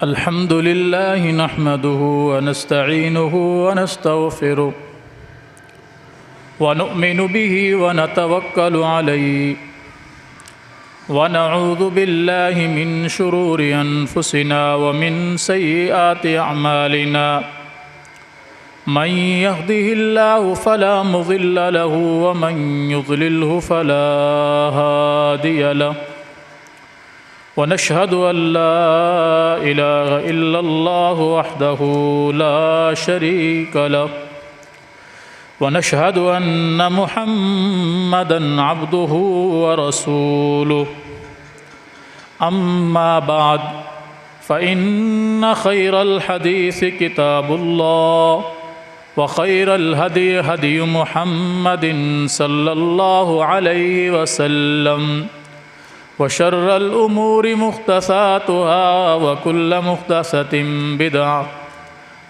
الحمد لله نحمده ونستعينه ونستغفره ونؤمن به ونتوكل عليه ونعوذ بالله من شرور أنفسنا ومن سيئات أعمالنا من يهده الله فلا مضل له ومن يضلله فلا هادي له ونشهد أن لا إله إلا الله وحده لا شريك له ونشهد أن محمدًا عبده ورسوله أما بعد فإن خير الحديث كتاب الله وخير الهدي هدي محمد صلى الله عليه وسلم وشر الأمور محدثاتها وكل محدثة بدعة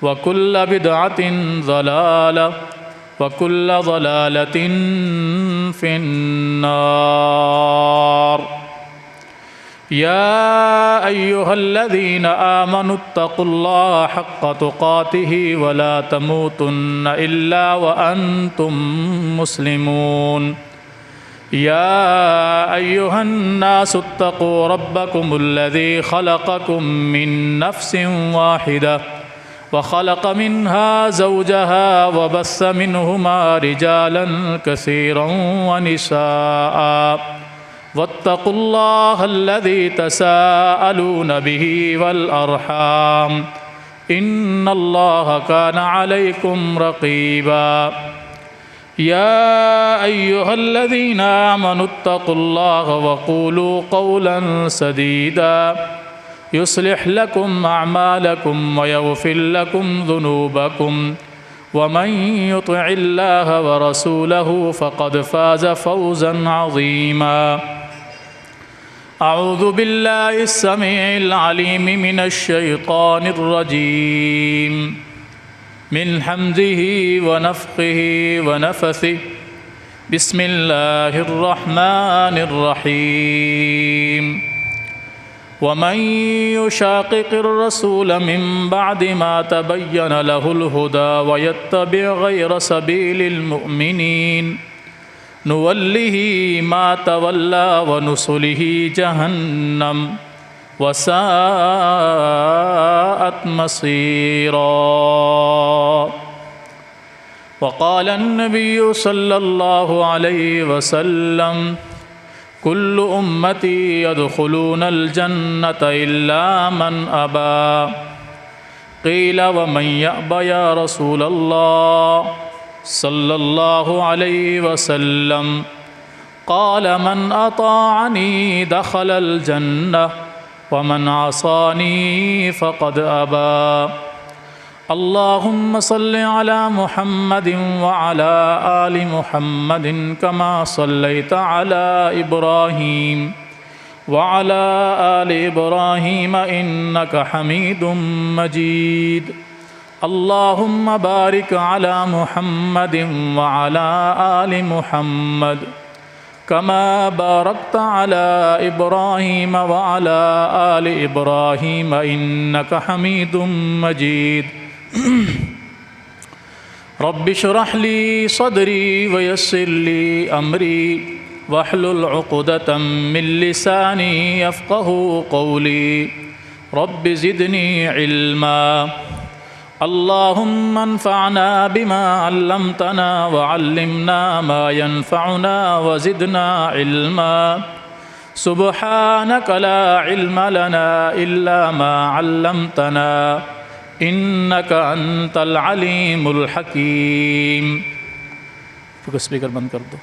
وكل بدعة ضلالة وكل ضلالة في النار يا أيها الذين آمنوا اتقوا الله حق تقاته ولا تموتن إلا وأنتم مسلمون يا أيها الناس اتقوا ربكم الذي خلقكم من نفس واحدة وخلق منها زوجها وبث منهما رجالا كثيرا ونساء واتقوا الله الذي تساءلون به والأرحام إن الله كان عليكم رقيبا يا أيها الذين آمنوا اتقوا الله وقولوا قولا سديدا يصلح لكم أعمالكم ويغفر لكم ذنوبكم ومن يطع الله ورسوله فقد فاز فوزا عظيما أعوذ بالله السميع العليم من الشيطان الرجيم من حمده ونفخه ونفثه بسم الله الرحمن الرحيم ومن يشاقق الرسول من بعد ما تبين له الهدى ويتبع غير سبيل المؤمنين نوله ما تولى ونصله جهنم وساءت مصيرا وقال النبي صلى الله عليه وسلم كل أمتي يدخلون الجنة إلا من أبى قيل ومن يأبى يا رسول الله صلى الله عليه وسلم قال من أطاعني دخل الجنة ومن عصاني فقد أبى اللهم صل على محمد وعلى آل محمد كما صليت على إبراهيم وعلى آل إبراهيم إنك حميد مجيد اللهم بارك على محمد وعلى آل محمد كما باركت على إبراهيم وعلى آل إبراهيم إنك حميد مجيد رب اشرح لي صدري ويسر لي أمري واحلل عقدة من لساني يفقهوا قولي رب زدني علما اللهم انفعنا بما علمتنا وعلمنا ما ينفعنا وزدنا علما سبحانك لا علم لنا إلا ما علمتنا إنك أنت العليم الحكيم. اسپیکر بند کر دو،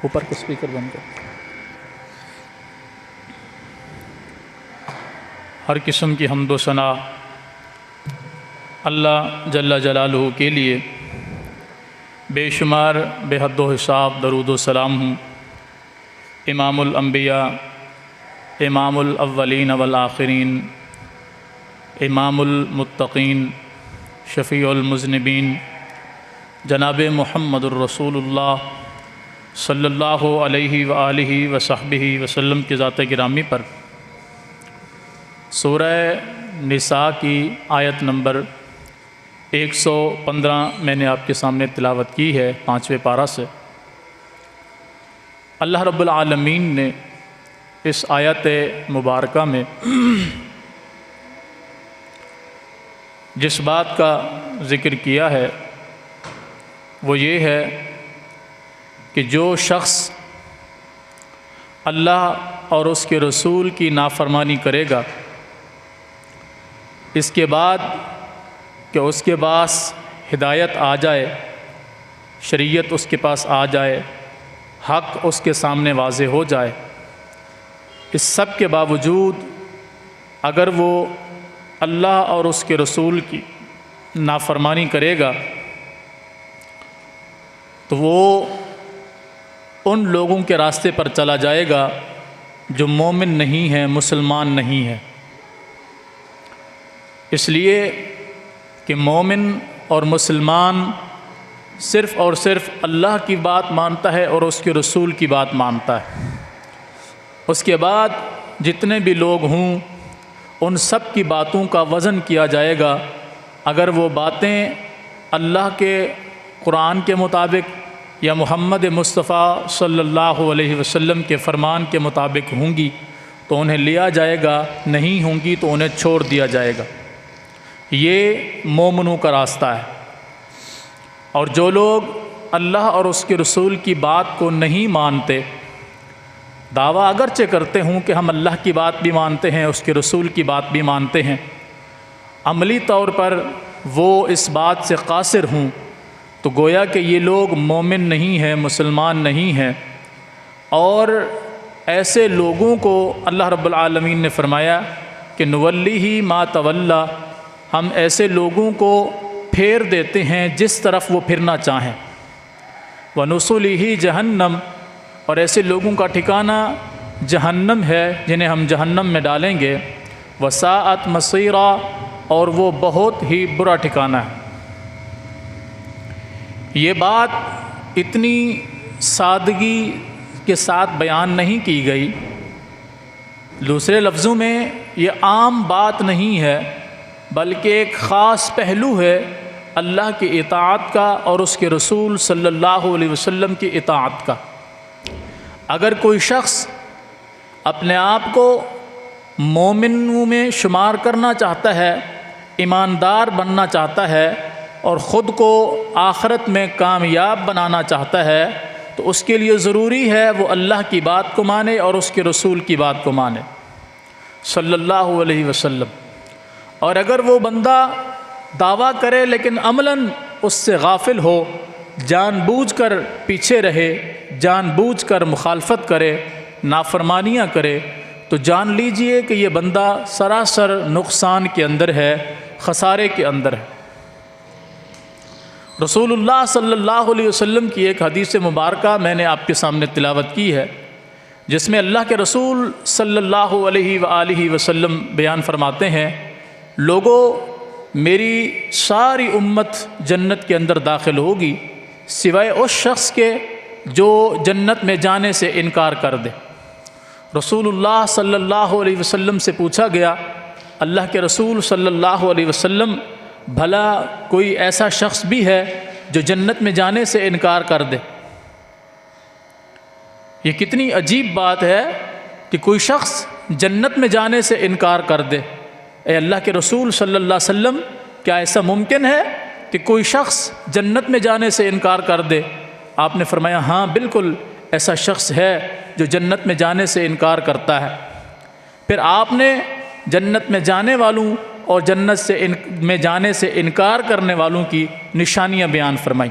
اوپر کا اسپیکر بند کر دو. ہر قسم کی حمد و ثنا اللہ جل جلالہ کے لیے، بے شمار بے حد و حساب درود و سلام ہوں امام الانبیاء، امام الاولین والآخرین، امام المتقین، شفیع المذنبین، جناب محمد الرسول اللہ صلی اللہ علیہ وآلہ وصحبہ وسلم کی ذات گرامی پر سورہ نساء کی آیت نمبر 115 میں نے آپ کے سامنے تلاوت کی ہے 5ویں پارہ سے۔ اللہ رب العالمین نے اس آیت مبارکہ میں جس بات کا ذکر کیا ہے وہ یہ ہے کہ جو شخص اللہ اور اس کے رسول کی نافرمانی کرے گا، اس کے بعد کہ اس کے پاس ہدایت آ جائے، شریعت اس کے پاس آ جائے، حق اس کے سامنے واضح ہو جائے، اس سب کے باوجود اگر وہ اللہ اور اس کے رسول کی نافرمانی کرے گا تو وہ ان لوگوں کے راستے پر چلا جائے گا جو مومن نہیں ہیں، مسلمان نہیں ہیں۔ اس لیے کہ مومن اور مسلمان صرف اور صرف اللہ کی بات مانتا ہے اور اس کے رسول کی بات مانتا ہے۔ اس کے بعد جتنے بھی لوگ ہوں ان سب کی باتوں کا وزن کیا جائے گا۔ اگر وہ باتیں اللہ کے قرآن کے مطابق یا محمد مصطفیٰ صلی اللہ علیہ وسلم کے فرمان کے مطابق ہوں گی تو انہیں لیا جائے گا، نہیں ہوں گی تو انہیں چھوڑ دیا جائے گا۔ یہ مومنوں کا راستہ ہے۔ اور جو لوگ اللہ اور اس کے رسول کی بات کو نہیں مانتے، دعویٰ اگرچہ کرتے ہوں کہ ہم اللہ کی بات بھی مانتے ہیں، اس کے رسول کی بات بھی مانتے ہیں، عملی طور پر وہ اس بات سے قاصر ہوں، تو گویا کہ یہ لوگ مومن نہیں ہیں، مسلمان نہیں ہیں۔ اور ایسے لوگوں کو اللہ رب العالمین نے فرمایا کہ نولیہ ما تولی، ہم ایسے لوگوں کو پھیر دیتے ہیں جس طرف وہ پھرنا چاہیں، ونصلہ جہنم، اور ایسے لوگوں کا ٹھکانہ جہنم ہے جنہیں ہم جہنم میں ڈالیں گے، وساءت مصیرا، اور وہ بہت ہی برا ٹھکانہ ہے۔ یہ بات اتنی سادگی کے ساتھ بیان نہیں کی گئی، دوسرے لفظوں میں یہ عام بات نہیں ہے بلکہ ایک خاص پہلو ہے اللہ کی اطاعت کا اور اس کے رسول صلی اللہ علیہ وسلم کی اطاعت کا۔ اگر کوئی شخص اپنے آپ کو مومنوں میں شمار کرنا چاہتا ہے، ایماندار بننا چاہتا ہے اور خود کو آخرت میں کامیاب بنانا چاہتا ہے تو اس کے لیے ضروری ہے وہ اللہ کی بات کو مانے اور اس کے رسول کی بات کو مانے صلی اللہ علیہ وسلم۔ اور اگر وہ بندہ دعویٰ کرے لیکن عملاً اس سے غافل ہو، جان بوجھ کر پیچھے رہے، جان بوجھ کر مخالفت کرے، نافرمانیاں کرے، تو جان لیجئے کہ یہ بندہ سراسر نقصان کے اندر ہے، خسارے کے اندر ہے۔ رسول اللہ صلی اللہ علیہ وسلم کی ایک حدیث مبارکہ میں نے آپ کے سامنے تلاوت کی ہے، جس میں اللہ کے رسول صلی اللہ علیہ وآلہ وسلم بیان فرماتے ہیں، لوگو میری ساری امت جنت کے اندر داخل ہوگی سوائے اس شخص کے جو جنت میں جانے سے انکار کر دے۔ رسول اللہ صلی اللہ علیہ وسلم سے پوچھا گیا، اللہ کے رسول صلی اللہ علیہ وسلم بھلا کوئی ایسا شخص بھی ہے جو جنت میں جانے سے انکار کر دے؟ یہ کتنی عجیب بات ہے کہ کوئی شخص جنت میں جانے سے انکار کر دے۔ اے اللہ کے رسول صلی اللہ علیہ وسلم، کیا ایسا ممکن ہے کہ کوئی شخص جنت میں جانے سے انکار کر دے؟ آپ نے فرمایا ہاں بالکل ایسا شخص ہے جو جنت میں جانے سے انکار کرتا ہے۔ پھر آپ نے جنت میں جانے والوں اور جنت میں جانے سے انکار کرنے والوں کی نشانیاں بیان فرمائی۔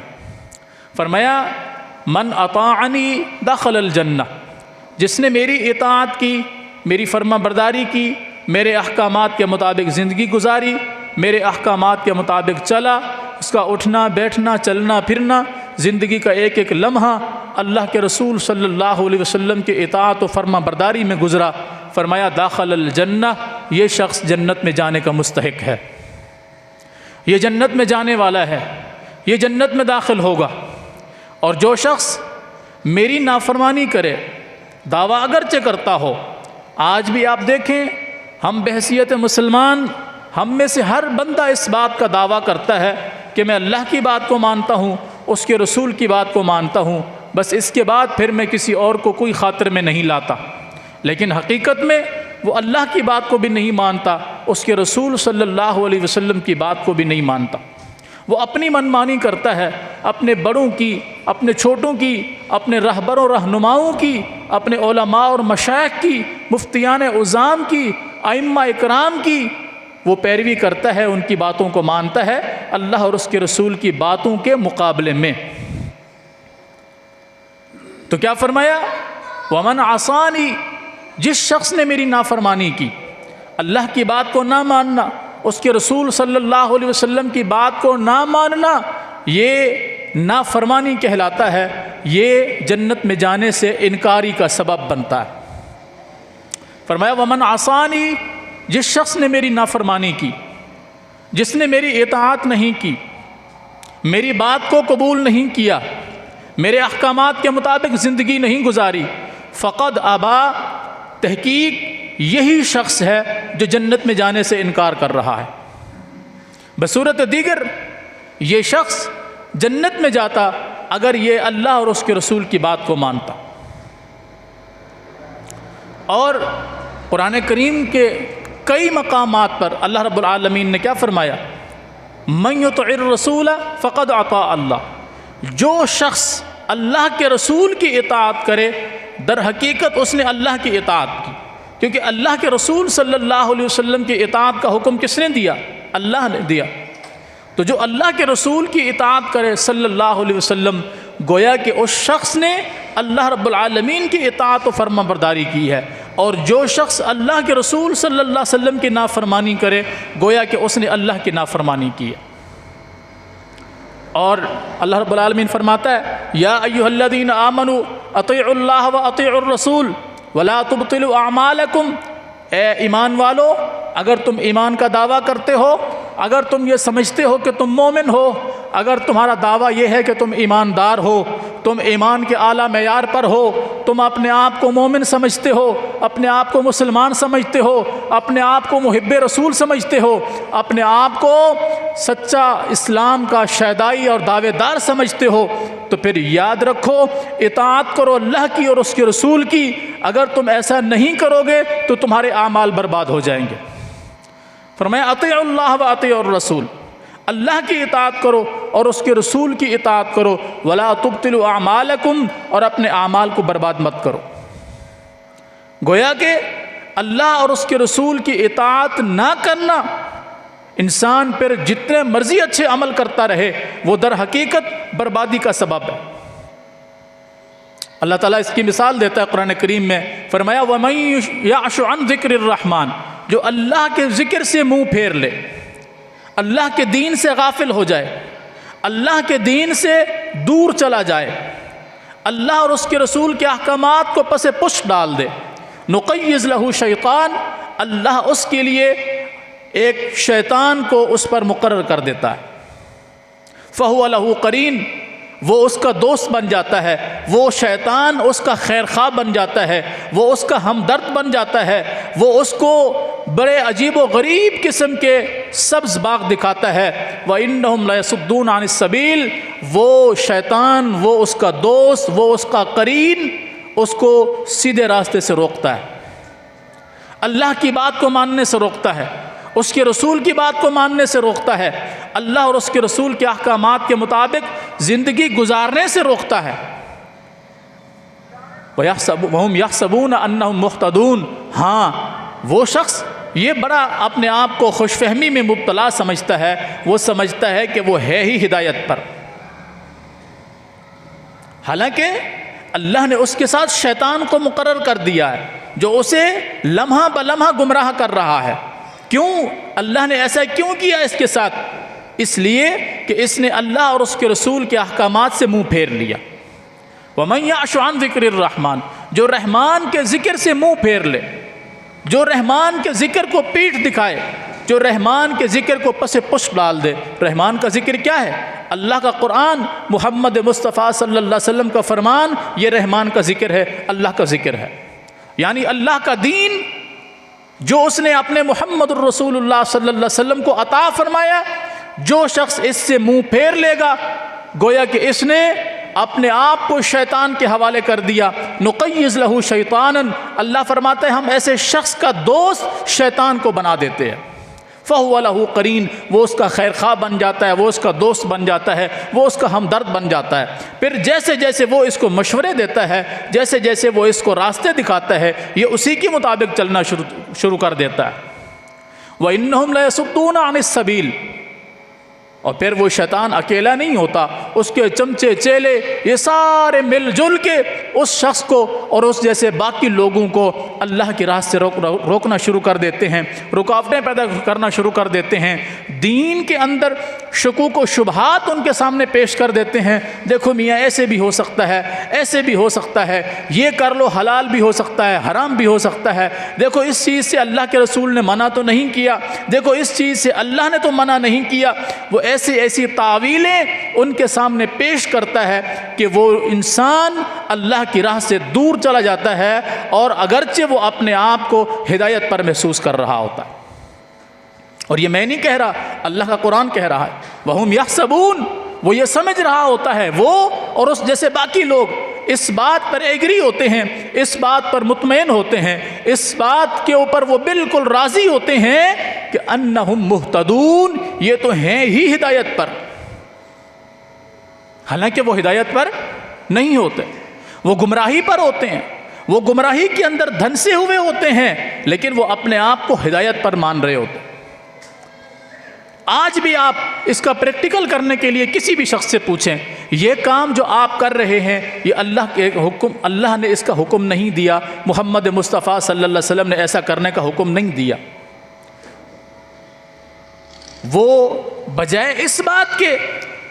فرمایا من اطاعنی دخل الجنہ، جس نے میری اطاعت کی، میری فرما برداری کی، میرے احکامات کے مطابق زندگی گزاری، میرے احکامات کے مطابق چلا، اس کا اٹھنا بیٹھنا چلنا پھرنا، زندگی کا ایک ایک لمحہ اللہ کے رسول صلی اللہ علیہ وسلم کے اطاعت و فرما برداری میں گزرا، فرمایا داخل الجنہ، یہ شخص جنت میں جانے کا مستحق ہے، یہ جنت میں جانے والا ہے، یہ جنت میں داخل ہوگا۔ اور جو شخص میری نافرمانی کرے، دعویٰ اگرچہ کرتا ہو۔ آج بھی آپ دیکھیں، ہم بحیثیت مسلمان، ہم میں سے ہر بندہ اس بات کا دعویٰ کرتا ہے کہ میں اللہ کی بات کو مانتا ہوں، اس کے رسول کی بات کو مانتا ہوں، بس اس کے بعد پھر میں کسی اور کو کوئی خاطر میں نہیں لاتا۔ لیکن حقیقت میں وہ اللہ کی بات کو بھی نہیں مانتا، اس کے رسول صلی اللہ علیہ وسلم کی بات کو بھی نہیں مانتا۔ وہ اپنی منمانی کرتا ہے، اپنے بڑوں کی، اپنے چھوٹوں کی، اپنے رہبروں رہنماؤں کی، اپنے علماء اور مشائخ کی، مفتیان عظام کی، ائمہ اکرام کی وہ پیروی کرتا ہے، ان کی باتوں کو مانتا ہے اللہ اور اس کے رسول کی باتوں کے مقابلے میں۔ تو کیا فرمایا؟ وَمَنْ عَصَانِي، جس شخص نے میری نافرمانی کی، اللہ کی بات کو نہ ماننا، اس کے رسول صلی اللہ علیہ وسلم کی بات کو نہ ماننا، یہ نافرمانی کہلاتا ہے، یہ جنت میں جانے سے انکاری کا سبب بنتا ہے۔ فرمایا وَمَنْ عَصَانِي، جس شخص نے میری نافرمانی کی، جس نے میری اطاعت نہیں کی، میری بات کو قبول نہیں کیا، میرے احکامات کے مطابق زندگی نہیں گزاری، فقد ابا، تحقیق یہی شخص ہے جو جنت میں جانے سے انکار کر رہا ہے۔ بصورت دیگر یہ شخص جنت میں جاتا اگر یہ اللہ اور اس کے رسول کی بات کو مانتا۔ اور قرآن کریم کے کئی مقامات پر اللہ رب العالمین نے کیا فرمایا؟ من یطع الرسول فقد اطاع اللہ، جو شخص اللہ کے رسول کی اطاعت کرے در حقیقت اس نے اللہ کی اطاعت کی، کیونکہ اللہ کے رسول صلی اللہ علیہ وسلم کی اطاعت کا حکم کس نے دیا؟ اللہ نے دیا۔ تو جو اللہ کے رسول کی اطاعت کرے صلی اللہ علیہ وسلم، گویا کہ اس شخص نے اللہ رب العالمین کی اطاعت و فرما برداری کی ہے، اور جو شخص اللہ کے رسول صلی اللہ علیہ وسلم کی نافرمانی کرے گویا کہ اس نے اللہ کی نافرمانی کی ہے۔ اور اللہ رب العالمین فرماتا ہے یا ایھا الذین آمنوا اطیعوا اللہ واطیعوا الرسول ولا تبطلوا اعمالکم، اے ایمان والو اگر تم ایمان کا دعویٰ کرتے ہو، اگر تم یہ سمجھتے ہو کہ تم مومن ہو، اگر تمہارا دعویٰ یہ ہے کہ تم ایماندار ہو، تم ایمان کے اعلیٰ معیار پر ہو، تم اپنے آپ کو مومن سمجھتے ہو، اپنے آپ کو مسلمان سمجھتے ہو، اپنے آپ کو محب رسول سمجھتے ہو، اپنے آپ کو سچا اسلام کا شیدائی اور دعوے دار سمجھتے ہو، تو پھر یاد رکھو اطاعت کرو اللہ کی اور اس کے رسول کی۔ اگر تم ایسا نہیں کرو گے تو تمہارے اعمال برباد ہو جائیں گے۔ فرمایا اطیعوا اللہ واطیعوا الرسول، اللہ کی اطاعت کرو اور اس کے رسول کی اطاعت کرو، ولا تبطلوا اعمالکم، اور اپنے اعمال کو برباد مت کرو۔ گویا کہ اللہ اور اس کے رسول کی اطاعت نہ کرنا، انسان پھر جتنے مرضی اچھے عمل کرتا رہے وہ در حقیقت بربادی کا سبب ہے۔ اللہ تعالیٰ اس کی مثال دیتا ہے قرآن کریم میں، فرمایا وَمَن یعش عن ذکر الرحمن، جو اللہ کے ذکر سے منہ پھیر لے، اللہ کے دین سے غافل ہو جائے، اللہ کے دین سے دور چلا جائے، اللہ اور اس کے رسول کے احکامات کو پس پش ڈال دے، نقیض لہ شیطان، اللہ اس کے لیے ایک شیطان کو اس پر مقرر کر دیتا ہے، فہو لہ قرین، وہ اس کا دوست بن جاتا ہے، وہ شیطان اس کا خیر خواہ بن جاتا ہے، وہ اس کا ہمدرد بن جاتا ہے، وہ اس کو بڑے عجیب و غریب قسم کے سبز باغ دکھاتا ہے، وَإِنَّهُمْ لَيَصُدُّونَ عَنِ السَّبِيلِ، وہ شیطان، وہ اس کا دوست، وہ اس کا قرین اس کو سیدھے راستے سے روکتا ہے، اللہ کی بات کو ماننے سے روکتا ہے، اس کے رسول کی بات کو ماننے سے روکتا ہے، اللہ اور اس کے رسول کے احکامات کے مطابق زندگی گزارنے سے روکتا ہے۔ وَهُمْ يَحْسَبُونَ أَنَّهُمْ مُهْتَدُونَ، ہاں وہ شخص یہ بڑا اپنے آپ کو خوش فہمی میں مبتلا سمجھتا ہے، وہ سمجھتا ہے کہ وہ ہے ہی ہدایت پر، حالانکہ اللہ نے اس کے ساتھ شیطان کو مقرر کر دیا ہے جو اسے لمحہ بلمحہ گمراہ کر رہا ہے۔ کیوں اللہ نے ایسا کیوں کیا اس کے ساتھ؟ اس لیے کہ اس نے اللہ اور اس کے رسول کے احکامات سے منہ پھیر لیا۔ وَمَن یعش عن ذکر الرحمن، جو رحمان کے ذکر سے منہ پھیر لے، جو رحمان کے ذکر کو پیٹھ دکھائے، جو رحمان کے ذکر کو پس پشت ڈال دے۔ رحمان کا ذکر کیا ہے؟ اللہ کا قرآن، محمد مصطفیٰ صلی اللہ علیہ وسلم کا فرمان، یہ رحمان کا ذکر ہے، اللہ کا ذکر ہے۔ یعنی اللہ کا دین جو اس نے اپنے محمد الرسول اللہ صلی اللہ علیہ وسلم کو عطا فرمایا، جو شخص اس سے منہ پھیر لے گا گویا کہ اس نے اپنے آپ کو شیطان کے حوالے کر دیا۔ نقیض لہ شیطانا، اللہ فرماتا ہے ہم ایسے شخص کا دوست شیطان کو بنا دیتے ہیں۔ فہو لہ قرین، وہ اس کا خیر خواہ بن جاتا ہے، وہ اس کا دوست بن جاتا ہے، وہ اس کا ہمدرد بن جاتا ہے۔ پھر جیسے جیسے وہ اس کو مشورے دیتا ہے، جیسے جیسے وہ اس کو راستے دکھاتا ہے، یہ اسی کے مطابق چلنا شروع کر دیتا ہے۔ وَإِنَّهُمْ لَيَصُدُّونَ عَنِ السَّبِيلِ، اور پھر وہ شیطان اکیلا نہیں ہوتا، اس کے چمچے چیلے یہ سارے مل جل کے اس شخص کو اور اس جیسے باقی لوگوں کو اللہ کی راہ سے روکنا شروع کر دیتے ہیں، رکاوٹیں پیدا کرنا شروع کر دیتے ہیں، دین کے اندر شکوک و شبہات ان کے سامنے پیش کر دیتے ہیں۔ دیکھو میاں ایسے بھی ہو سکتا ہے، ایسے بھی ہو سکتا ہے، یہ کر لو حلال بھی ہو سکتا ہے، حرام بھی ہو سکتا ہے، دیکھو اس چیز سے اللہ کے رسول نے منع تو نہیں کیا، دیکھو اس چیز سے اللہ نے تو منع نہیں کیا۔ وہ ایسی ایسی تعویلیں ان کے سامنے پیش کرتا ہے کہ وہ انسان اللہ کی راہ سے دور چلا جاتا ہے، اور اگرچہ وہ اپنے آپ کو ہدایت پر محسوس کر رہا ہوتا ہے۔ اور یہ میں نہیں کہہ رہا، اللہ کا قرآن کہہ رہا ہے، وَهُمْ يَحْسَبُونَ، وہ یہ سمجھ رہا ہوتا ہے، وہ اور اس جیسے باقی لوگ اس بات پر ایگری ہوتے ہیں، اس بات پر مطمئن ہوتے ہیں، اس بات کے اوپر وہ بالکل راضی ہوتے ہیں کہ انہم مہتدون، یہ تو ہیں ہی ہدایت پر، حالانکہ وہ ہدایت پر نہیں ہوتے، وہ گمراہی پر ہوتے ہیں، وہ گمراہی کے اندر دھنسے ہوئے ہوتے ہیں، لیکن وہ اپنے آپ کو ہدایت پر مان رہے ہوتے ہیں۔ آج بھی آپ اس کا پریکٹیکل کرنے کے لیے کسی بھی شخص سے پوچھیں، یہ کام جو آپ کر رہے ہیں یہ اللہ کے حکم، اللہ نے اس کا حکم نہیں دیا، محمد مصطفیٰ صلی اللہ علیہ وسلم نے ایسا کرنے کا حکم نہیں دیا۔ وہ بجائے اس بات کے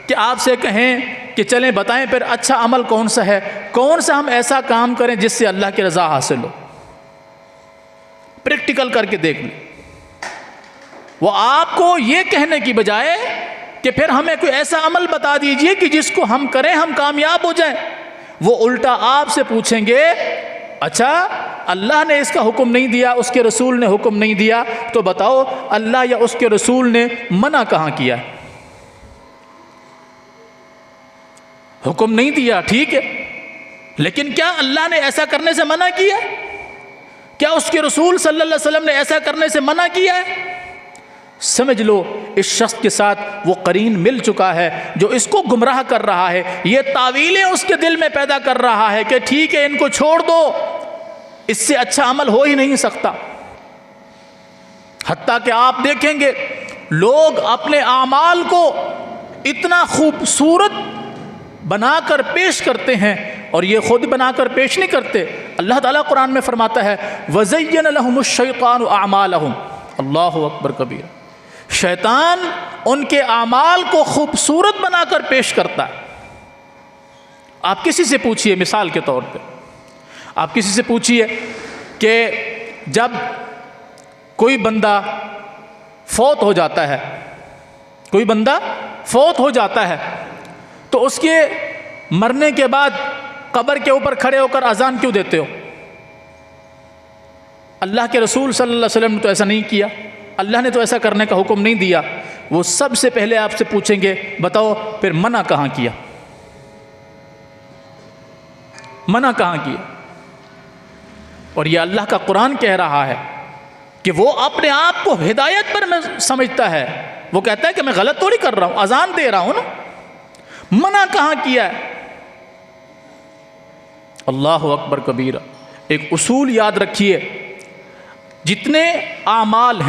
کہ آپ سے کہیں کہ چلیں بتائیں پھر اچھا عمل کون سا ہے، کون سا ہم ایسا کام کریں جس سے اللہ کی رضا حاصل ہو، پریکٹیکل کر کے دیکھ لیں۔ وہ آپ کو یہ کہنے کی بجائے کہ پھر ہمیں کوئی ایسا عمل بتا دیجئے کہ جس کو ہم کریں ہم کامیاب ہو جائیں، وہ الٹا آپ سے پوچھیں گے اچھا اللہ نے اس کا حکم نہیں دیا، اس کے رسول نے حکم نہیں دیا، تو بتاؤ اللہ یا اس کے رسول نے منع کہاں کیا؟ حکم نہیں دیا ٹھیک ہے، لیکن کیا اللہ نے ایسا کرنے سے منع کیا؟ کیا اس کے رسول صلی اللہ علیہ وسلم نے ایسا کرنے سے منع کیا ہے؟ سمجھ لو اس شخص کے ساتھ وہ قرین مل چکا ہے جو اس کو گمراہ کر رہا ہے، یہ تعویلیں اس کے دل میں پیدا کر رہا ہے کہ ٹھیک ہے ان کو چھوڑ دو، اس سے اچھا عمل ہو ہی نہیں سکتا۔ حتیٰ کہ آپ دیکھیں گے لوگ اپنے اعمال کو اتنا خوبصورت بنا کر پیش کرتے ہیں، اور یہ خود بنا کر پیش نہیں کرتے، اللہ تعالیٰ قرآن میں فرماتا ہے وَزَيَّنَ لَهُمُ الشَّيْطَانُ أَعْمَالَهُمْ، اللہ اکبر کبیر، شیطان ان کے اعمال کو خوبصورت بنا کر پیش کرتا ہے۔ آپ کسی سے پوچھئے، مثال کے طور پہ آپ کسی سے پوچھئے کہ جب کوئی بندہ فوت ہو جاتا ہے، کوئی بندہ فوت ہو جاتا ہے تو اس کے مرنے کے بعد قبر کے اوپر کھڑے ہو کر اذان کیوں دیتے ہو؟ اللہ کے رسول صلی اللہ علیہ وسلم نے تو ایسا نہیں کیا، اللہ نے تو ایسا کرنے کا حکم نہیں دیا۔ وہ سب سے پہلے آپ سے پوچھیں گے بتاؤ پھر منع کہاں کیا؟ منع کہاں کیا؟ اور یہ اللہ کا قرآن کہہ رہا ہے کہ وہ اپنے آپ کو ہدایت پر سمجھتا ہے، وہ کہتا ہے کہ میں غلط تھوڑی کر رہا ہوں، اذان دے رہا ہوں نا، منع کہاں کیا ہے؟ اللہ اکبر کبیرہ۔ ایک اصول یاد رکھیے، جتنے اعمال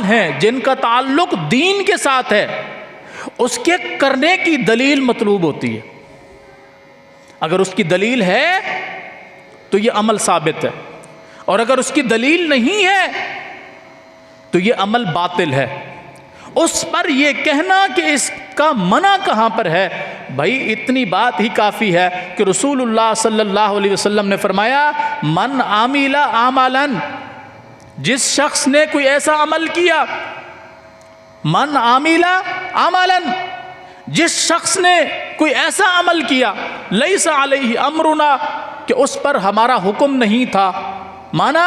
ہیں جن کا تعلق دین کے ساتھ ہے، اس کے کرنے کی دلیل مطلوب ہوتی ہے۔ اگر اس کی دلیل ہے تو یہ عمل ثابت ہے، اور اگر اس کی دلیل نہیں ہے تو یہ عمل باطل ہے۔ اس پر یہ کہنا کہ اس کا منع کہاں پر ہے، بھائی اتنی بات ہی کافی ہے کہ رسول اللہ صلی اللہ علیہ وسلم نے فرمایا من عامل عملا، جس شخص نے کوئی ایسا عمل کیا، من عامل عملا، جس شخص نے کوئی ایسا عمل کیا، لیس علیہ امرنا، کہ اس پر ہمارا حکم نہیں تھا، مانا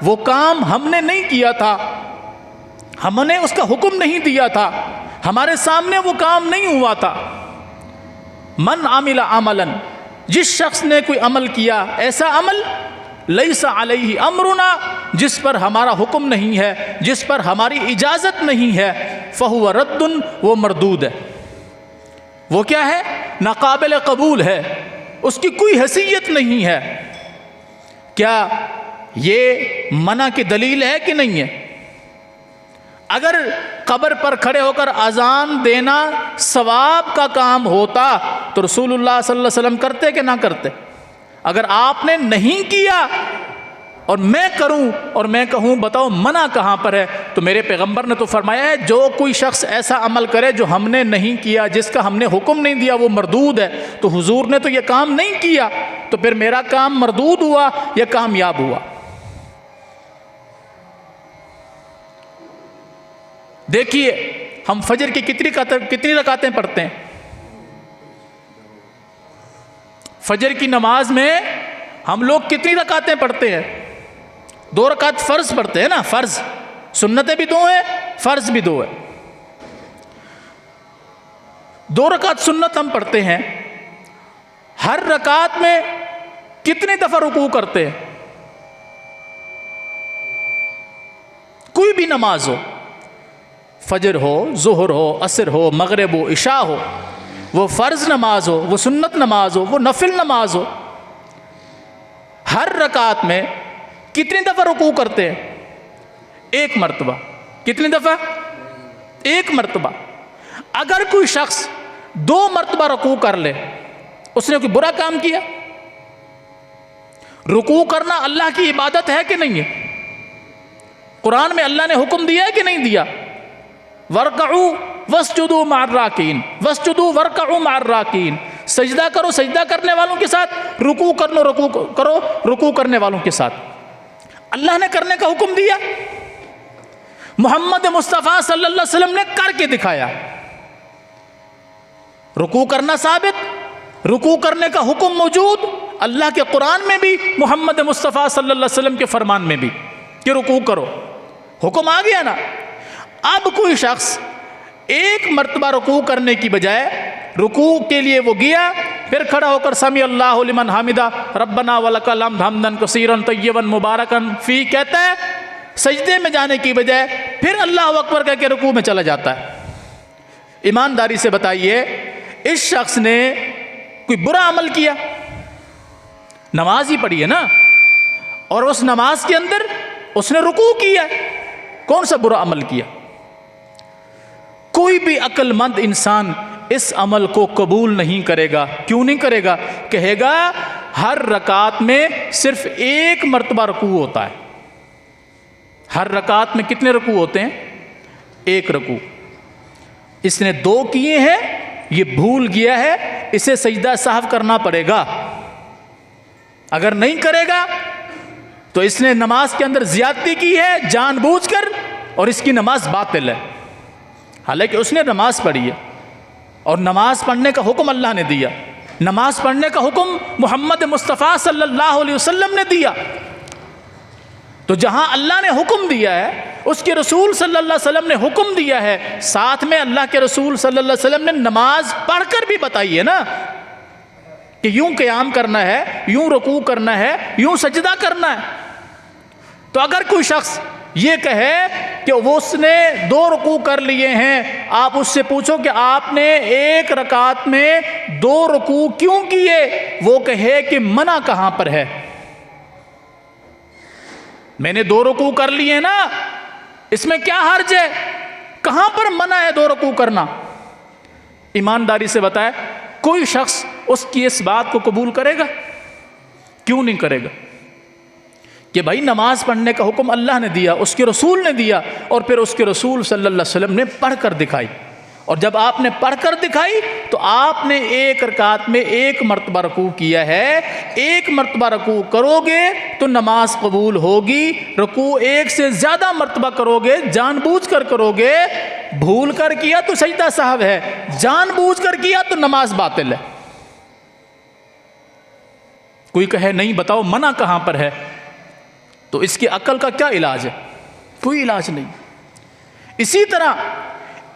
وہ کام ہم نے نہیں کیا تھا، ہم نے اس کا حکم نہیں دیا تھا، ہمارے سامنے وہ کام نہیں ہوا تھا۔ من عمل عملا، جس شخص نے کوئی عمل کیا، ایسا عمل، لیس علیہ امرنا، جس پر ہمارا حکم نہیں ہے، جس پر ہماری اجازت نہیں ہے، فہو رد، وہ مردود ہے، وہ کیا ہے؟ ناقابل قبول ہے، اس کی کوئی حیثیت نہیں ہے۔ کیا یہ منع کی دلیل ہے کہ نہیں ہے؟ اگر قبر پر کھڑے ہو کر اذان دینا ثواب کا کام ہوتا تو رسول اللہ صلی اللہ علیہ وسلم کرتے کہ نہ کرتے؟ اگر آپ نے نہیں کیا اور میں کروں اور میں کہوں بتاؤ منع کہاں پر ہے، تو میرے پیغمبر نے تو فرمایا ہے جو کوئی شخص ایسا عمل کرے جو ہم نے نہیں کیا، جس کا ہم نے حکم نہیں دیا، وہ مردود ہے۔ تو حضور نے تو یہ کام نہیں کیا، تو پھر میرا کام مردود ہوا یا کامیاب ہوا؟ دیکھیے ہم فجر کی کتنی رکعتیں پڑھتے ہیں؟ فجر کی نماز میں ہم لوگ کتنی رکعتیں پڑھتے ہیں؟ 2 رکعت فرض پڑھتے ہیں نا، فرض، سنتیں بھی 2 ہیں، فرض بھی 2 ہے۔ 2 رکعت سنت ہم پڑھتے ہیں، ہر رکعت میں کتنی دفعہ رکوع کرتے ہیں؟ کوئی بھی نماز ہو، فجر ہو، ظہر ہو، عصر ہو، مغرب ہو، عشاء ہو، وہ فرض نماز ہو، وہ سنت نماز ہو، وہ نفل نماز ہو، ہر رکعت میں کتنی دفعہ رکوع کرتے ہیں؟ 1 مرتبہ۔ کتنی دفعہ؟ 1 مرتبہ۔ اگر کوئی شخص 2 مرتبہ رکوع کر لے، اس نے کوئی برا کام کیا؟ رکوع کرنا اللہ کی عبادت ہے کہ نہیں ہے؟ قرآن میں اللہ نے حکم دیا ہے کہ نہیں دیا؟ وَارْكَعُوا وَاسْجُدُوا مَعَ الرَّاكِعِينَ، وَاسْجُدُوا وَارْكَعُوا مَعَ الرَّاكِعِينَ، سجدہ کرو سجدہ کرنے والوں کے ساتھ، رکوع کرو رکوع کرنے والوں کے ساتھ۔ اللہ نے کرنے کا حکم دیا، محمد مصطفیٰ صلی اللہ علیہ وسلم نے کر کے دکھایا۔ رکوع کرنا ثابت، رکوع کرنے کا حکم موجود اللہ کے قرآن میں بھی، محمد مصطفیٰ صلی اللہ علیہ وسلم کے فرمان میں بھی کہ رکوع کرو، حکم آ گیا نا۔ اب کوئی شخص 1 مرتبہ رکوع کرنے کی بجائے رکوع کے لیے وہ گیا، پھر کھڑا ہو کر سمی اللہ لمن حمدہ ربنا ولک الحمد حمدا کثیرا طیبا مبارکا فی کہتا ہے، سجدے میں جانے کی بجائے پھر اللہ اکبر کہہ کے رکوع میں چلا جاتا ہے۔ ایمانداری سے بتائیے اس شخص نے کوئی برا عمل کیا؟ نماز ہی پڑھی ہے نا، اور اس نماز کے اندر اس نے رکوع کیا، کون سا برا عمل کیا؟ کوئی بھی عقل مند انسان اس عمل کو قبول نہیں کرے گا۔ کیوں نہیں کرے گا؟ کہے گا ہر رکعت میں صرف 1 مرتبہ رکوع ہوتا ہے۔ ہر رکعت میں کتنے رکوع ہوتے ہیں؟ 1 رکوع۔ اس نے 2 کیے ہیں، یہ بھول گیا ہے، اسے سجدہ سہو کرنا پڑے گا۔ اگر نہیں کرے گا تو اس نے نماز کے اندر زیادتی کی ہے جان بوجھ کر، اور اس کی نماز باطل ہے، حالانکہ اس نے نماز پڑھی ہے، اور نماز پڑھنے کا حکم اللہ نے دیا، نماز پڑھنے کا حکم محمد مصطفیٰ صلی اللہ علیہ وسلم نے دیا۔ تو جہاں اللہ نے حکم دیا ہے، اس کے رسول صلی اللہ علیہ وسلم نے حکم دیا ہے، ساتھ میں اللہ کے رسول صلی اللہ علیہ وسلم نے نماز پڑھ کر بھی بتائی ہے نا کہ یوں قیام کرنا ہے، یوں رکوع کرنا ہے، یوں سجدہ کرنا ہے۔ تو اگر کوئی شخص یہ کہے کہ اس نے 2 رکوع کر لیے ہیں، آپ اس سے پوچھو کہ آپ نے 1 رکعت میں 2 رکوع کیوں کیے؟ وہ کہے کہ منع کہاں پر ہے؟ میں نے 2 رکوع کر لیے نا، اس میں کیا حرج ہے؟ کہاں پر منع ہے 2 رکوع کرنا؟ ایمانداری سے بتائے کوئی شخص اس کی اس بات کو قبول کرے گا؟ کیوں نہیں کرے گا؟ کہ بھائی نماز پڑھنے کا حکم اللہ نے دیا، اس کے رسول نے دیا، اور پھر اس کے رسول صلی اللہ علیہ وسلم نے پڑھ کر دکھائی، اور جب آپ نے پڑھ کر دکھائی تو آپ نے 1 رکعت میں 1 مرتبہ رکوع کیا ہے، ایک مرتبہ رکوع کرو گے تو نماز قبول ہوگی، رکوع ایک سے زیادہ مرتبہ کرو گے، جان بوجھ کر کرو گے، بھول کر کیا تو سجدہ سہو ہے، جان بوجھ کر کیا تو نماز باطل ہے۔ کوئی کہے نہیں بتاؤ منع کہاں پر ہے، تو اس کی عقل کا کیا علاج ہے؟ کوئی علاج نہیں۔ اسی طرح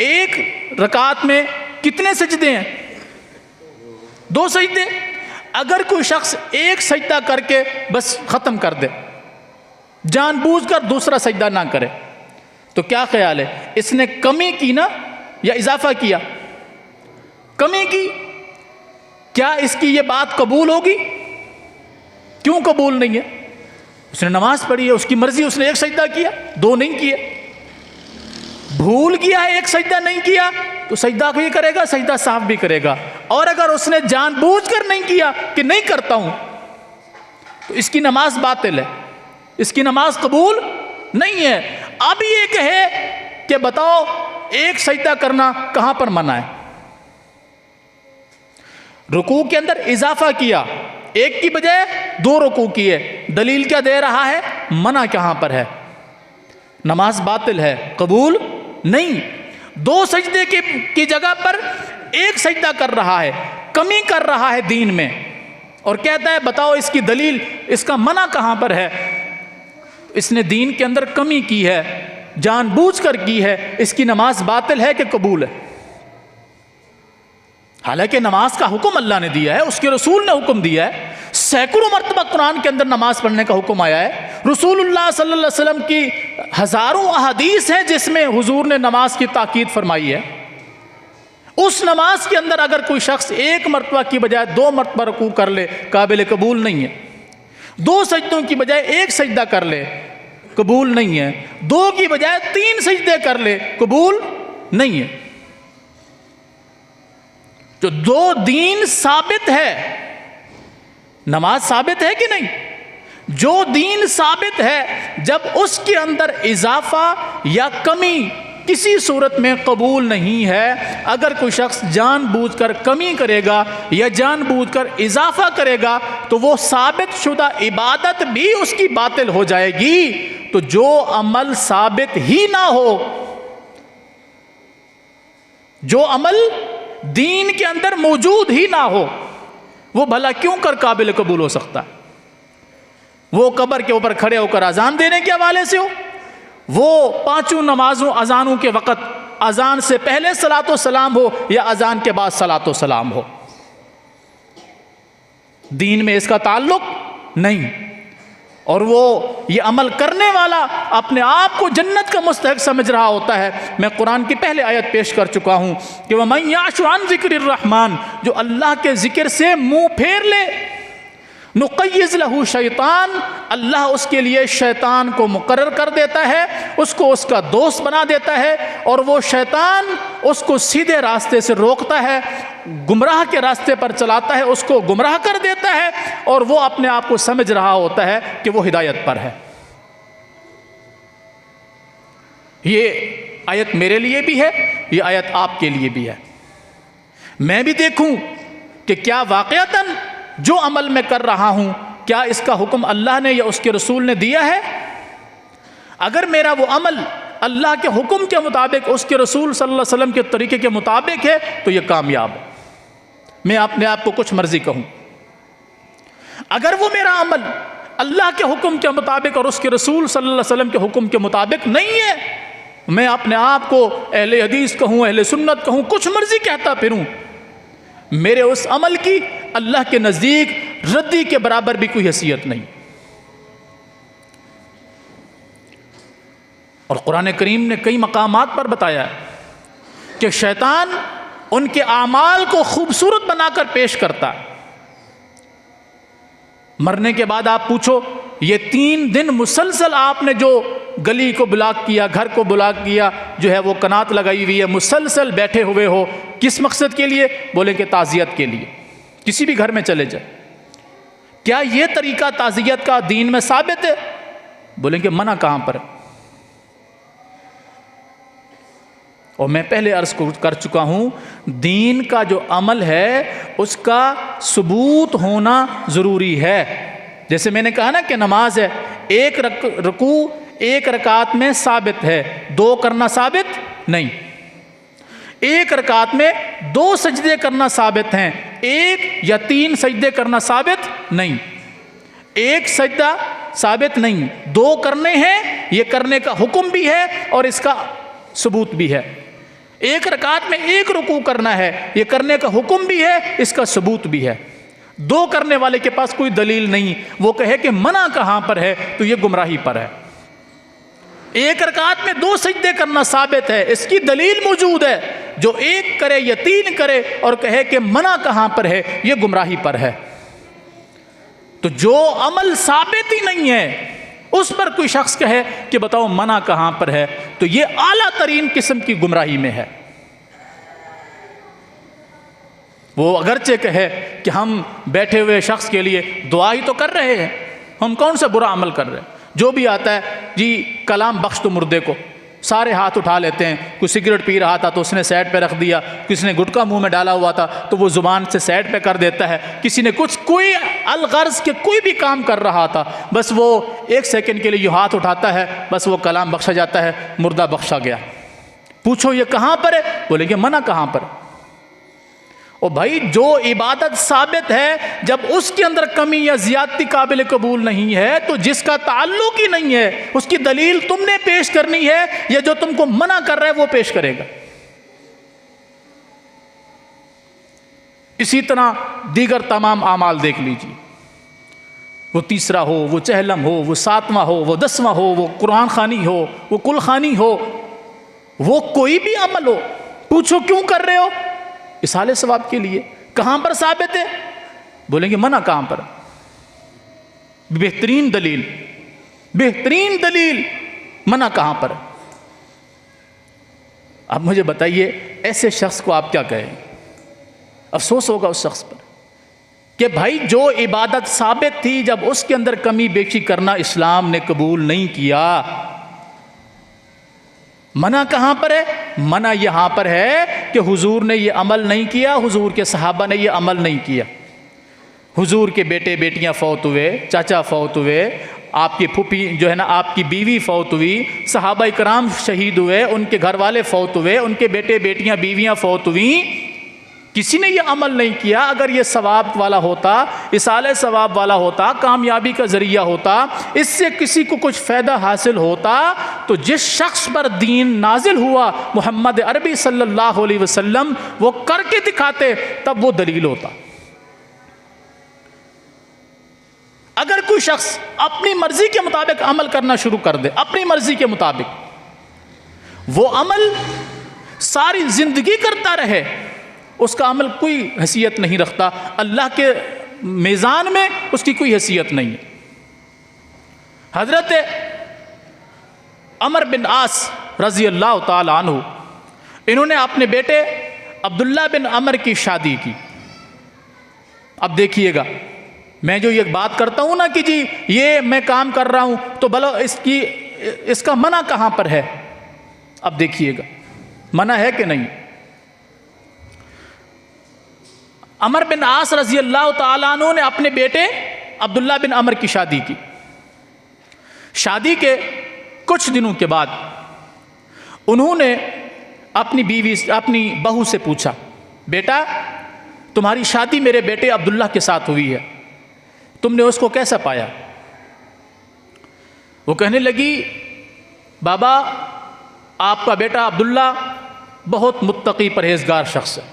ایک رکعت میں کتنے سجدے ہیں؟ 2 سجدے۔ اگر کوئی شخص ایک سجدہ کر کے بس ختم کر دے، جان بوجھ کر دوسرا سجدہ نہ کرے، تو کیا خیال ہے اس نے کمی کی نا یا اضافہ کیا؟ کمی کی۔ کیا اس کی یہ بات قبول ہوگی؟ کیوں قبول نہیں ہے؟ اس نے نماز پڑھی ہے، اس کی مرضی، اس نے ایک سجدہ کیا، 2 نہیں کیے۔ بھول گیا ہے، ایک سجدہ نہیں کیا تو سجدہ بھی کرے گا، سجدہ سہو بھی کرے گا۔ اور اگر اس نے جان بوجھ کر نہیں کیا کہ نہیں کرتا ہوں، تو اس کی نماز باطل ہے، اس کی نماز قبول نہیں ہے۔ اب یہ کہے کہ بتاؤ ایک سجدہ کرنا کہاں پر منع ہے؟ رکوع کے اندر اضافہ کیا، ایک کی بجائے 2 رکوع کیے، دلیل کیا دے رہا ہے؟ منع کہاں پر ہے؟ نماز باطل ہے، قبول نہیں۔ 2 سجدے کی جگہ پر ایک سجدہ کر رہا ہے، کمی کر رہا ہے دین میں، اور کہتا ہے بتاؤ اس کی دلیل، اس کا منع کہاں پر ہے؟ اس نے دین کے اندر کمی کی ہے، جان بوجھ کر کی ہے، اس کی نماز باطل ہے کہ قبول ہے؟ حالانکہ نماز کا حکم اللہ نے دیا ہے، اس کے رسول نے حکم دیا ہے، سینکڑوں مرتبہ قرآن کے اندر نماز پڑھنے کا حکم آیا ہے، رسول اللہ صلی اللہ علیہ وسلم کی ہزاروں احادیث ہیں جس میں حضور نے نماز کی تاکید فرمائی ہے۔ اس نماز کے اندر اگر کوئی شخص ایک مرتبہ کی بجائے 2 مرتبہ رکوع کر لے، قابل قبول نہیں ہے۔ 2 سجدوں کی بجائے ایک سجدہ کر لے، قبول نہیں ہے۔ 2 کی بجائے 3 سجدے کر لے، قبول نہیں ہے۔ جو دین ثابت ہے، نماز ثابت ہے کہ نہیں؟ جو دین ثابت ہے، جب اس کے اندر اضافہ یا کمی کسی صورت میں قبول نہیں ہے، اگر کوئی شخص جان بوجھ کر کمی کرے گا یا جان بوجھ کر اضافہ کرے گا تو وہ ثابت شدہ عبادت بھی اس کی باطل ہو جائے گی۔ تو جو عمل ثابت ہی نہ ہو، جو عمل دین کے اندر موجود ہی نہ ہو، وہ بھلا کیوں کر قابل قبول ہو سکتا ہے؟ وہ قبر کے اوپر کھڑے ہو کر اذان دینے کے حوالے سے ہو، وہ 5 نمازوں اذانوں کے وقت اذان سے پہلے صلاۃ و سلام ہو یا اذان کے بعد صلاۃ و سلام ہو، دین میں اس کا تعلق نہیں۔ اور وہ یہ عمل کرنے والا اپنے آپ کو جنت کا مستحق سمجھ رہا ہوتا ہے۔ میں قرآن کی پہلے آیت پیش کر چکا ہوں کہ وَمَن يَعْشُ عَن ذِكْرِ الرَّحْمَنِ، جو اللہ کے ذکر سے منہ پھیر لے، نقیض لہو شیطان، اللہ اس کے لیے شیطان کو مقرر کر دیتا ہے، اس کو اس کا دوست بنا دیتا ہے، اور وہ شیطان اس کو سیدھے راستے سے روکتا ہے، گمراہ کے راستے پر چلاتا ہے، اس کو گمراہ کر دیتا ہے، اور وہ اپنے آپ کو سمجھ رہا ہوتا ہے کہ وہ ہدایت پر ہے۔ یہ آیت میرے لیے بھی ہے، یہ آیت آپ کے لیے بھی ہے۔ میں بھی دیکھوں کہ کیا واقعتاً جو عمل میں کر رہا ہوں، کیا اس کا حکم اللہ نے یا اس کے رسول نے دیا ہے؟ اگر میرا وہ عمل اللہ کے حکم کے مطابق، اس کے رسول صلی اللہ علیہ وسلم کے طریقے کے مطابق ہے تو یہ کامیاب ہے۔ میں اپنے آپ کو کچھ مرضی کہوں، اگر وہ میرا عمل اللہ کے حکم کے مطابق اور اس کے رسول صلی اللہ علیہ وسلم کے حکم کے مطابق نہیں ہے، میں اپنے آپ کو اہل حدیث کہوں، اہل سنت کہوں، کچھ مرضی کہتا پھروں، میرے اس عمل کی اللہ کے نزدیک ردی کے برابر بھی کوئی حیثیت نہیں۔ اور قرآن کریم نے کئی مقامات پر بتایا ہے کہ شیطان ان کے اعمال کو خوبصورت بنا کر پیش کرتا ہے۔ مرنے کے بعد آپ پوچھو، یہ 3 دن مسلسل آپ نے جو گلی کو بلاک کیا، گھر کو بلاک کیا، جو ہے وہ کنات لگائی ہوئی ہے، مسلسل بیٹھے ہوئے ہو، کس مقصد کے لیے؟ بولیں کہ تعزیت کے لیے۔ کسی بھی گھر میں چلے جائیں، کیا یہ طریقہ تعزیت کا دین میں ثابت ہے؟ بولیں کہ منع کہاں پر ہے؟ اور میں پہلے عرض کر چکا ہوں، دین کا جو عمل ہے اس کا ثبوت ہونا ضروری ہے۔ جیسے میں نے کہا نا کہ نماز ہے، ایک رکوع ایک رکعت میں ثابت ہے، 2 کرنا ثابت نہیں۔ ایک رکعت میں 2 سجدے کرنا ثابت ہیں، 1 یا 3 سجدے کرنا ثابت نہیں۔ ایک سجدہ ثابت نہیں، 2 کرنے ہیں، یہ کرنے کا حکم بھی ہے اور اس کا ثبوت بھی ہے۔ ایک رکعت میں 1 رکوع کرنا ہے، یہ کرنے کا حکم بھی ہے، اس کا ثبوت بھی ہے۔ 2 کرنے والے کے پاس کوئی دلیل نہیں، وہ کہے کہ منع کہاں پر ہے تو یہ گمراہی پر ہے۔ ایک رکعت میں 2 سجدے کرنا ثابت ہے، اس کی دلیل موجود ہے۔ جو 1 کرے یا 3 کرے اور کہے کہ منع کہاں پر ہے، یہ گمراہی پر ہے۔ تو جو عمل ثابت ہی نہیں ہے اس پر کوئی شخص کہے کہ بتاؤ منع کہاں پر ہے، تو یہ اعلیٰ ترین قسم کی گمراہی میں ہے۔ وہ اگرچہ کہے کہ ہم بیٹھے ہوئے شخص کے لیے دعا ہی تو کر رہے ہیں، ہم کون سا برا عمل کر رہے ہیں؟ جو بھی آتا ہے جی کلام بخش تو مردے کو، سارے ہاتھ اٹھا لیتے ہیں۔ کوئی سگریٹ پی رہا تھا تو اس نے سائڈ پہ رکھ دیا، کسی نے گٹکا منہ میں ڈالا ہوا تھا تو وہ زبان سے سائڈ پہ کر دیتا ہے، کسی نے کوئی الغرض کے کوئی بھی کام کر رہا تھا، بس وہ 1 سیکنڈ کے لیے یہ ہاتھ اٹھاتا ہے، بس وہ کلام بخشا جاتا ہے، مردہ بخشا گیا۔ پوچھو یہ کہاں پر ہے؟ بولیں گے منع کہاں پر؟ اور بھائی جو عبادت ثابت ہے جب اس کے اندر کمی یا زیادتی قابل قبول نہیں ہے تو جس کا تعلق ہی نہیں ہے اس کی دلیل تم نے پیش کرنی ہے یا جو تم کو منع کر رہا ہے وہ پیش کرے گا۔ اسی طرح دیگر تمام اعمال دیکھ لیجیے، وہ تیسرا ہو، وہ چہلم ہو، وہ 7واں ہو، وہ 10واں ہو، وہ قرآن خوانی ہو، وہ کل خوانی ہو، وہ کوئی بھی عمل ہو، پوچھو کیوں کر رہے ہو؟ اصالہ ثواب کے لیے۔ کہاں پر ثابت ہے؟ بولیں گے منع کہاں پر؟ بہترین دلیل منع کہاں پر؟ اب مجھے بتائیے ایسے شخص کو آپ کیا کہیں؟ افسوس ہوگا اس شخص پر کہ بھائی جو عبادت ثابت تھی جب اس کے اندر کمی بیشی کرنا اسلام نے قبول نہیں کیا، منع کہاں پر ہے؟ منع یہاں پر ہے کہ حضور نے یہ عمل نہیں کیا، حضور کے صحابہ نے یہ عمل نہیں کیا، حضور کے بیٹے بیٹیاں فوت ہوئے، چاچا فوت ہوئے، آپ کی پھوپھی جو ہے نا آپ کی بیوی فوت ہوئی، صحابہ کرام شہید ہوئے، ان کے گھر والے فوت ہوئے، ان کے بیٹے بیٹیاں بیویاں فوت ہوئیں، کسی نے یہ عمل نہیں کیا۔ اگر یہ ثواب والا ہوتا، اصالہ ثواب والا ہوتا، کامیابی کا ذریعہ ہوتا، اس سے کسی کو کچھ فائدہ حاصل ہوتا، تو جس شخص پر دین نازل ہوا محمد عربی صلی اللہ علیہ وسلم، وہ کر کے دکھاتے، تب وہ دلیل ہوتا۔ اگر کوئی شخص اپنی مرضی کے مطابق عمل کرنا شروع کر دے، اپنی مرضی کے مطابق وہ عمل ساری زندگی کرتا رہے، اس کا عمل کوئی حیثیت نہیں رکھتا، اللہ کے میزان میں اس کی کوئی حیثیت نہیں ہے۔ حضرت عمر بن عاص رضی اللہ تعالی عنہ، انہوں نے اپنے بیٹے عبداللہ بن عمر کی شادی کی۔ اب دیکھیے گا، میں جو یہ بات کرتا ہوں نا کہ جی یہ میں کام کر رہا ہوں تو بھلا اس کا منع کہاں پر ہے؟ اب دیکھیے گا منع ہے کہ نہیں۔ عمر بن عاص رضی اللہ تعالیٰ عنہ نے اپنے بیٹے عبداللہ بن عمر کی شادی کی۔ شادی کے کچھ دنوں کے بعد انہوں نے اپنی بہو سے پوچھا، بیٹا تمہاری شادی میرے بیٹے عبداللہ کے ساتھ ہوئی ہے، تم نے اس کو کیسا پایا؟ وہ کہنے لگی، بابا آپ کا بیٹا عبداللہ بہت متقی پرہیزگار شخص ہے۔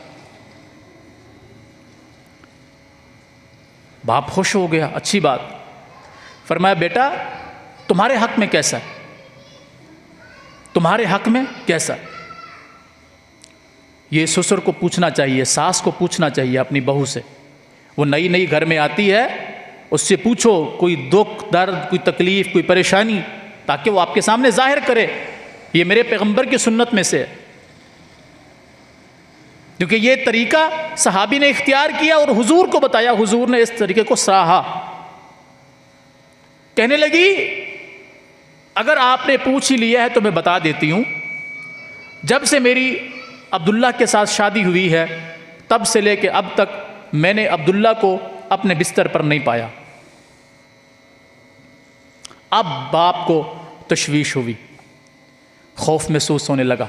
باپ خوش ہو گیا، اچھی بات۔ فرمایا بیٹا تمہارے حق میں کیسا ہے؟ تمہارے حق میں کیسا؟ یہ سسر کو پوچھنا چاہیے، ساس کو پوچھنا چاہیے اپنی بہو سے۔ وہ نئی نئی گھر میں آتی ہے، اس سے پوچھو کوئی دکھ درد، کوئی تکلیف، کوئی پریشانی، تاکہ وہ آپ کے سامنے ظاہر کرے۔ یہ میرے پیغمبر کی سنت میں سے ہے، کیونکہ یہ طریقہ صحابی نے اختیار کیا اور حضور کو بتایا، حضور نے اس طریقے کو سراہا۔ کہنے لگی اگر آپ نے پوچھ ہی لیا ہے تو میں بتا دیتی ہوں، جب سے میری عبداللہ کے ساتھ شادی ہوئی ہے تب سے لے کے اب تک میں نے عبداللہ کو اپنے بستر پر نہیں پایا۔ اب باپ کو تشویش ہوئی، خوف محسوس ہونے لگا۔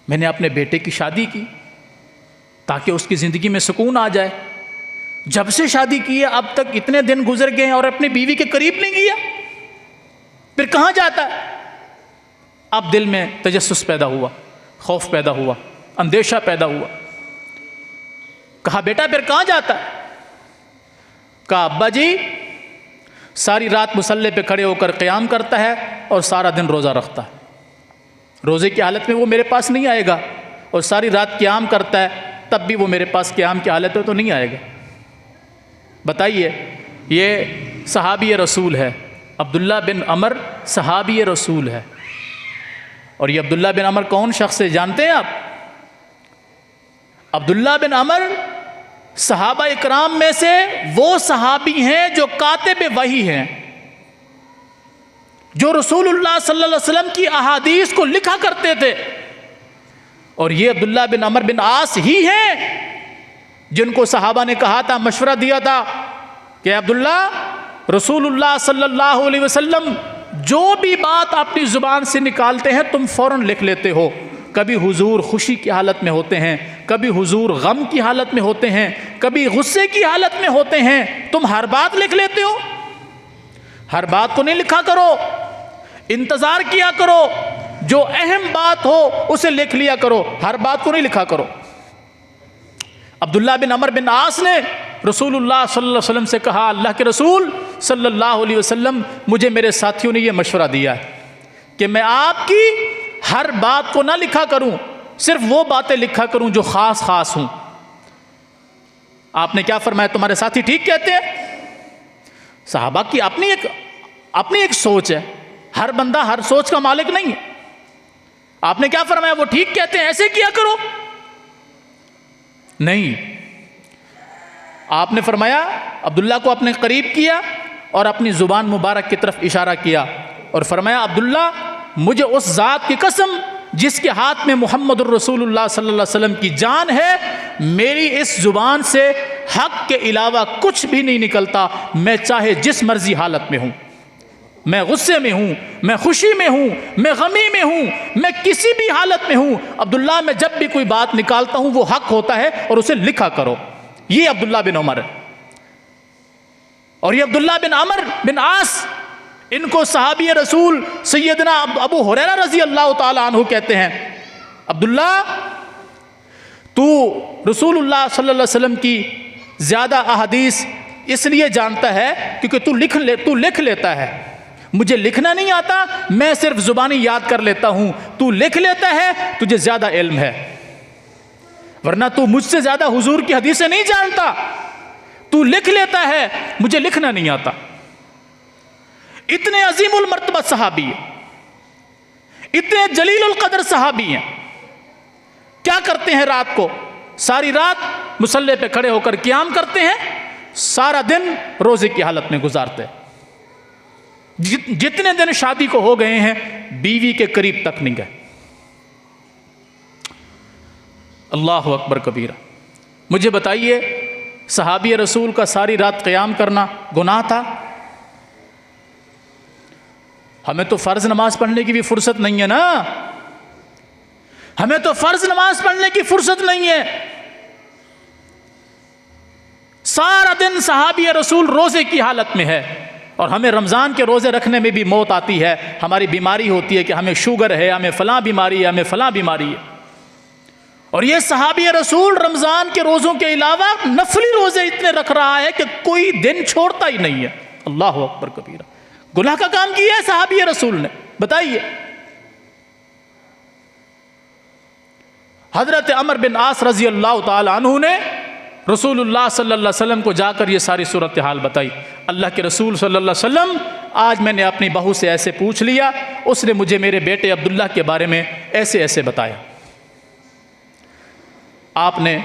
میں نے اپنے بیٹے کی شادی کی تاکہ اس کی زندگی میں سکون آ جائے، جب سے شادی کی ہے اب تک اتنے دن گزر گئے ہیں اور اپنی بیوی کے قریب نہیں گیا، پھر کہاں جاتا ہے؟ اب دل میں تجسس پیدا ہوا، خوف پیدا ہوا، اندیشہ پیدا ہوا۔ کہا بیٹا پھر کہاں جاتا ہے؟ کہا ابا جی ساری رات مصلی پہ کھڑے ہو کر قیام کرتا ہے اور سارا دن روزہ رکھتا ہے۔ روزے کی حالت میں وہ میرے پاس نہیں آئے گا، اور ساری رات قیام کرتا ہے تب بھی وہ میرے پاس قیام کی حالت میں تو نہیں آئے گا۔ بتائیے، یہ صحابی رسول ہے، عبداللہ بن عمر صحابی رسول ہے۔ اور یہ عبداللہ بن عمر کون شخص ہے جانتے ہیں آپ؟ عبداللہ بن عمر صحابہ اکرام میں سے وہ صحابی ہیں جو کاتب وحی ہیں، جو رسول اللہ صلی اللہ علیہ وسلم کی احادیث کو لکھا کرتے تھے۔ اور یہ عبداللہ بن عمر بن عاص ہی ہیں جن کو صحابہ نے کہا تھا، مشورہ دیا تھا کہ عبداللہ رسول اللہ صلی اللہ علیہ وسلم جو بھی بات اپنی زبان سے نکالتے ہیں تم فوراً لکھ لیتے ہو۔ کبھی حضور خوشی کی حالت میں ہوتے ہیں، کبھی حضور غم کی حالت میں ہوتے ہیں، کبھی غصے کی حالت میں ہوتے ہیں، تم ہر بات لکھ لیتے ہو۔ ہر بات کو نہیں لکھا کرو، انتظار کیا کرو، جو اہم بات ہو اسے لکھ لیا کرو، ہر بات کو نہیں لکھا کرو۔ عبداللہ بن عمر بن عاص نے رسول اللہ صلی اللہ علیہ وسلم سے کہا، اللہ کے رسول صلی اللہ علیہ وسلم مجھے میرے ساتھیوں نے یہ مشورہ دیا ہے کہ میں آپ کی ہر بات کو نہ لکھا کروں، صرف وہ باتیں لکھا کروں جو خاص خاص ہوں۔ آپ نے کیا فرمایا؟ تمہارے ساتھی ٹھیک کہتے ہیں۔ صحابہ کی اپنی ایک سوچ ہے، ہر بندہ ہر سوچ کا مالک نہیں ہے۔ آپ نے کیا فرمایا؟ وہ ٹھیک کہتے ہیں، ایسے کیا کرو۔ نہیں، آپ نے فرمایا عبداللہ کو اپنے قریب کیا اور اپنی زبان مبارک کی طرف اشارہ کیا اور فرمایا عبداللہ مجھے اس ذات کی قسم جس کے ہاتھ میں محمد الرسول اللہ صلی اللہ علیہ وسلم کی جان ہے، میری اس زبان سے حق کے علاوہ کچھ بھی نہیں نکلتا، میں چاہے جس مرضی حالت میں ہوں، میں غصے میں ہوں، میں خوشی میں ہوں، میں غمی میں ہوں، میں کسی بھی حالت میں ہوں، عبداللہ میں جب بھی کوئی بات نکالتا ہوں وہ حق ہوتا ہے اور اسے لکھا کرو۔ یہ عبداللہ بن عمر ہے۔ اور یہ عبداللہ بن عمر بن عاص، ان کو صحابی رسول سیدنا ابو ہریرہ رضی اللہ تعالی عنہ کہتے ہیں، عبداللہ تو رسول اللہ صلی اللہ علیہ وسلم کی زیادہ احادیث اس لیے جانتا ہے کیونکہ تو لکھ لیتا ہے، مجھے لکھنا نہیں آتا، میں صرف زبانی یاد کر لیتا ہوں، تو لکھ لیتا ہے، تجھے زیادہ علم ہے، ورنہ تو مجھ سے زیادہ حضور کی حدیثیں نہیں جانتا، تو لکھ لیتا ہے، مجھے لکھنا نہیں آتا۔ اتنے عظیم المرتبہ صحابی ہیں، اتنے جلیل القدر صحابی ہیں، کیا کرتے ہیں؟ رات کو ساری رات مصلی پہ کھڑے ہو کر قیام کرتے ہیں، سارا دن روزے کی حالت میں گزارتے ہیں۔ جتنے دن شادی کو ہو گئے ہیں بیوی کے قریب تک نہیں گئے۔ اللہ اکبر کبیرہ۔ مجھے بتائیے صحابی رسول کا ساری رات قیام کرنا گناہ تھا؟ ہمیں تو فرض نماز پڑھنے کی بھی فرصت نہیں ہے نا، ہمیں تو فرض نماز پڑھنے کی فرصت نہیں ہے۔ سارا دن صحابی رسول روزے کی حالت میں ہے، اور ہمیں رمضان کے روزے رکھنے میں بھی موت آتی ہے، ہماری بیماری ہوتی ہے کہ ہمیں شوگر ہے، ہمیں فلاں بیماری ہے، ہمیں فلاں بیماری ہے، اور یہ صحابی رسول رمضان کے روزوں کے علاوہ نفلی روزے اتنے رکھ رہا ہے کہ کوئی دن چھوڑتا ہی نہیں ہے۔ اللہ اکبر کبیرہ۔ گناہ کا کام کیا ہے صحابی رسول نے؟ بتائیے۔ حضرت عمر بن عاص رضی اللہ تعالی عنہ نے رسول اللہ صلی اللہ علیہ وسلم کو جا کر یہ ساری صورتحال بتائی، اللہ کے رسول صلی اللہ علیہ وسلم آج میں نے اپنی بہو سے ایسے پوچھ لیا، اس نے مجھے میرے بیٹے عبداللہ کے بارے میں ایسے ایسے بتایا۔ آپ نے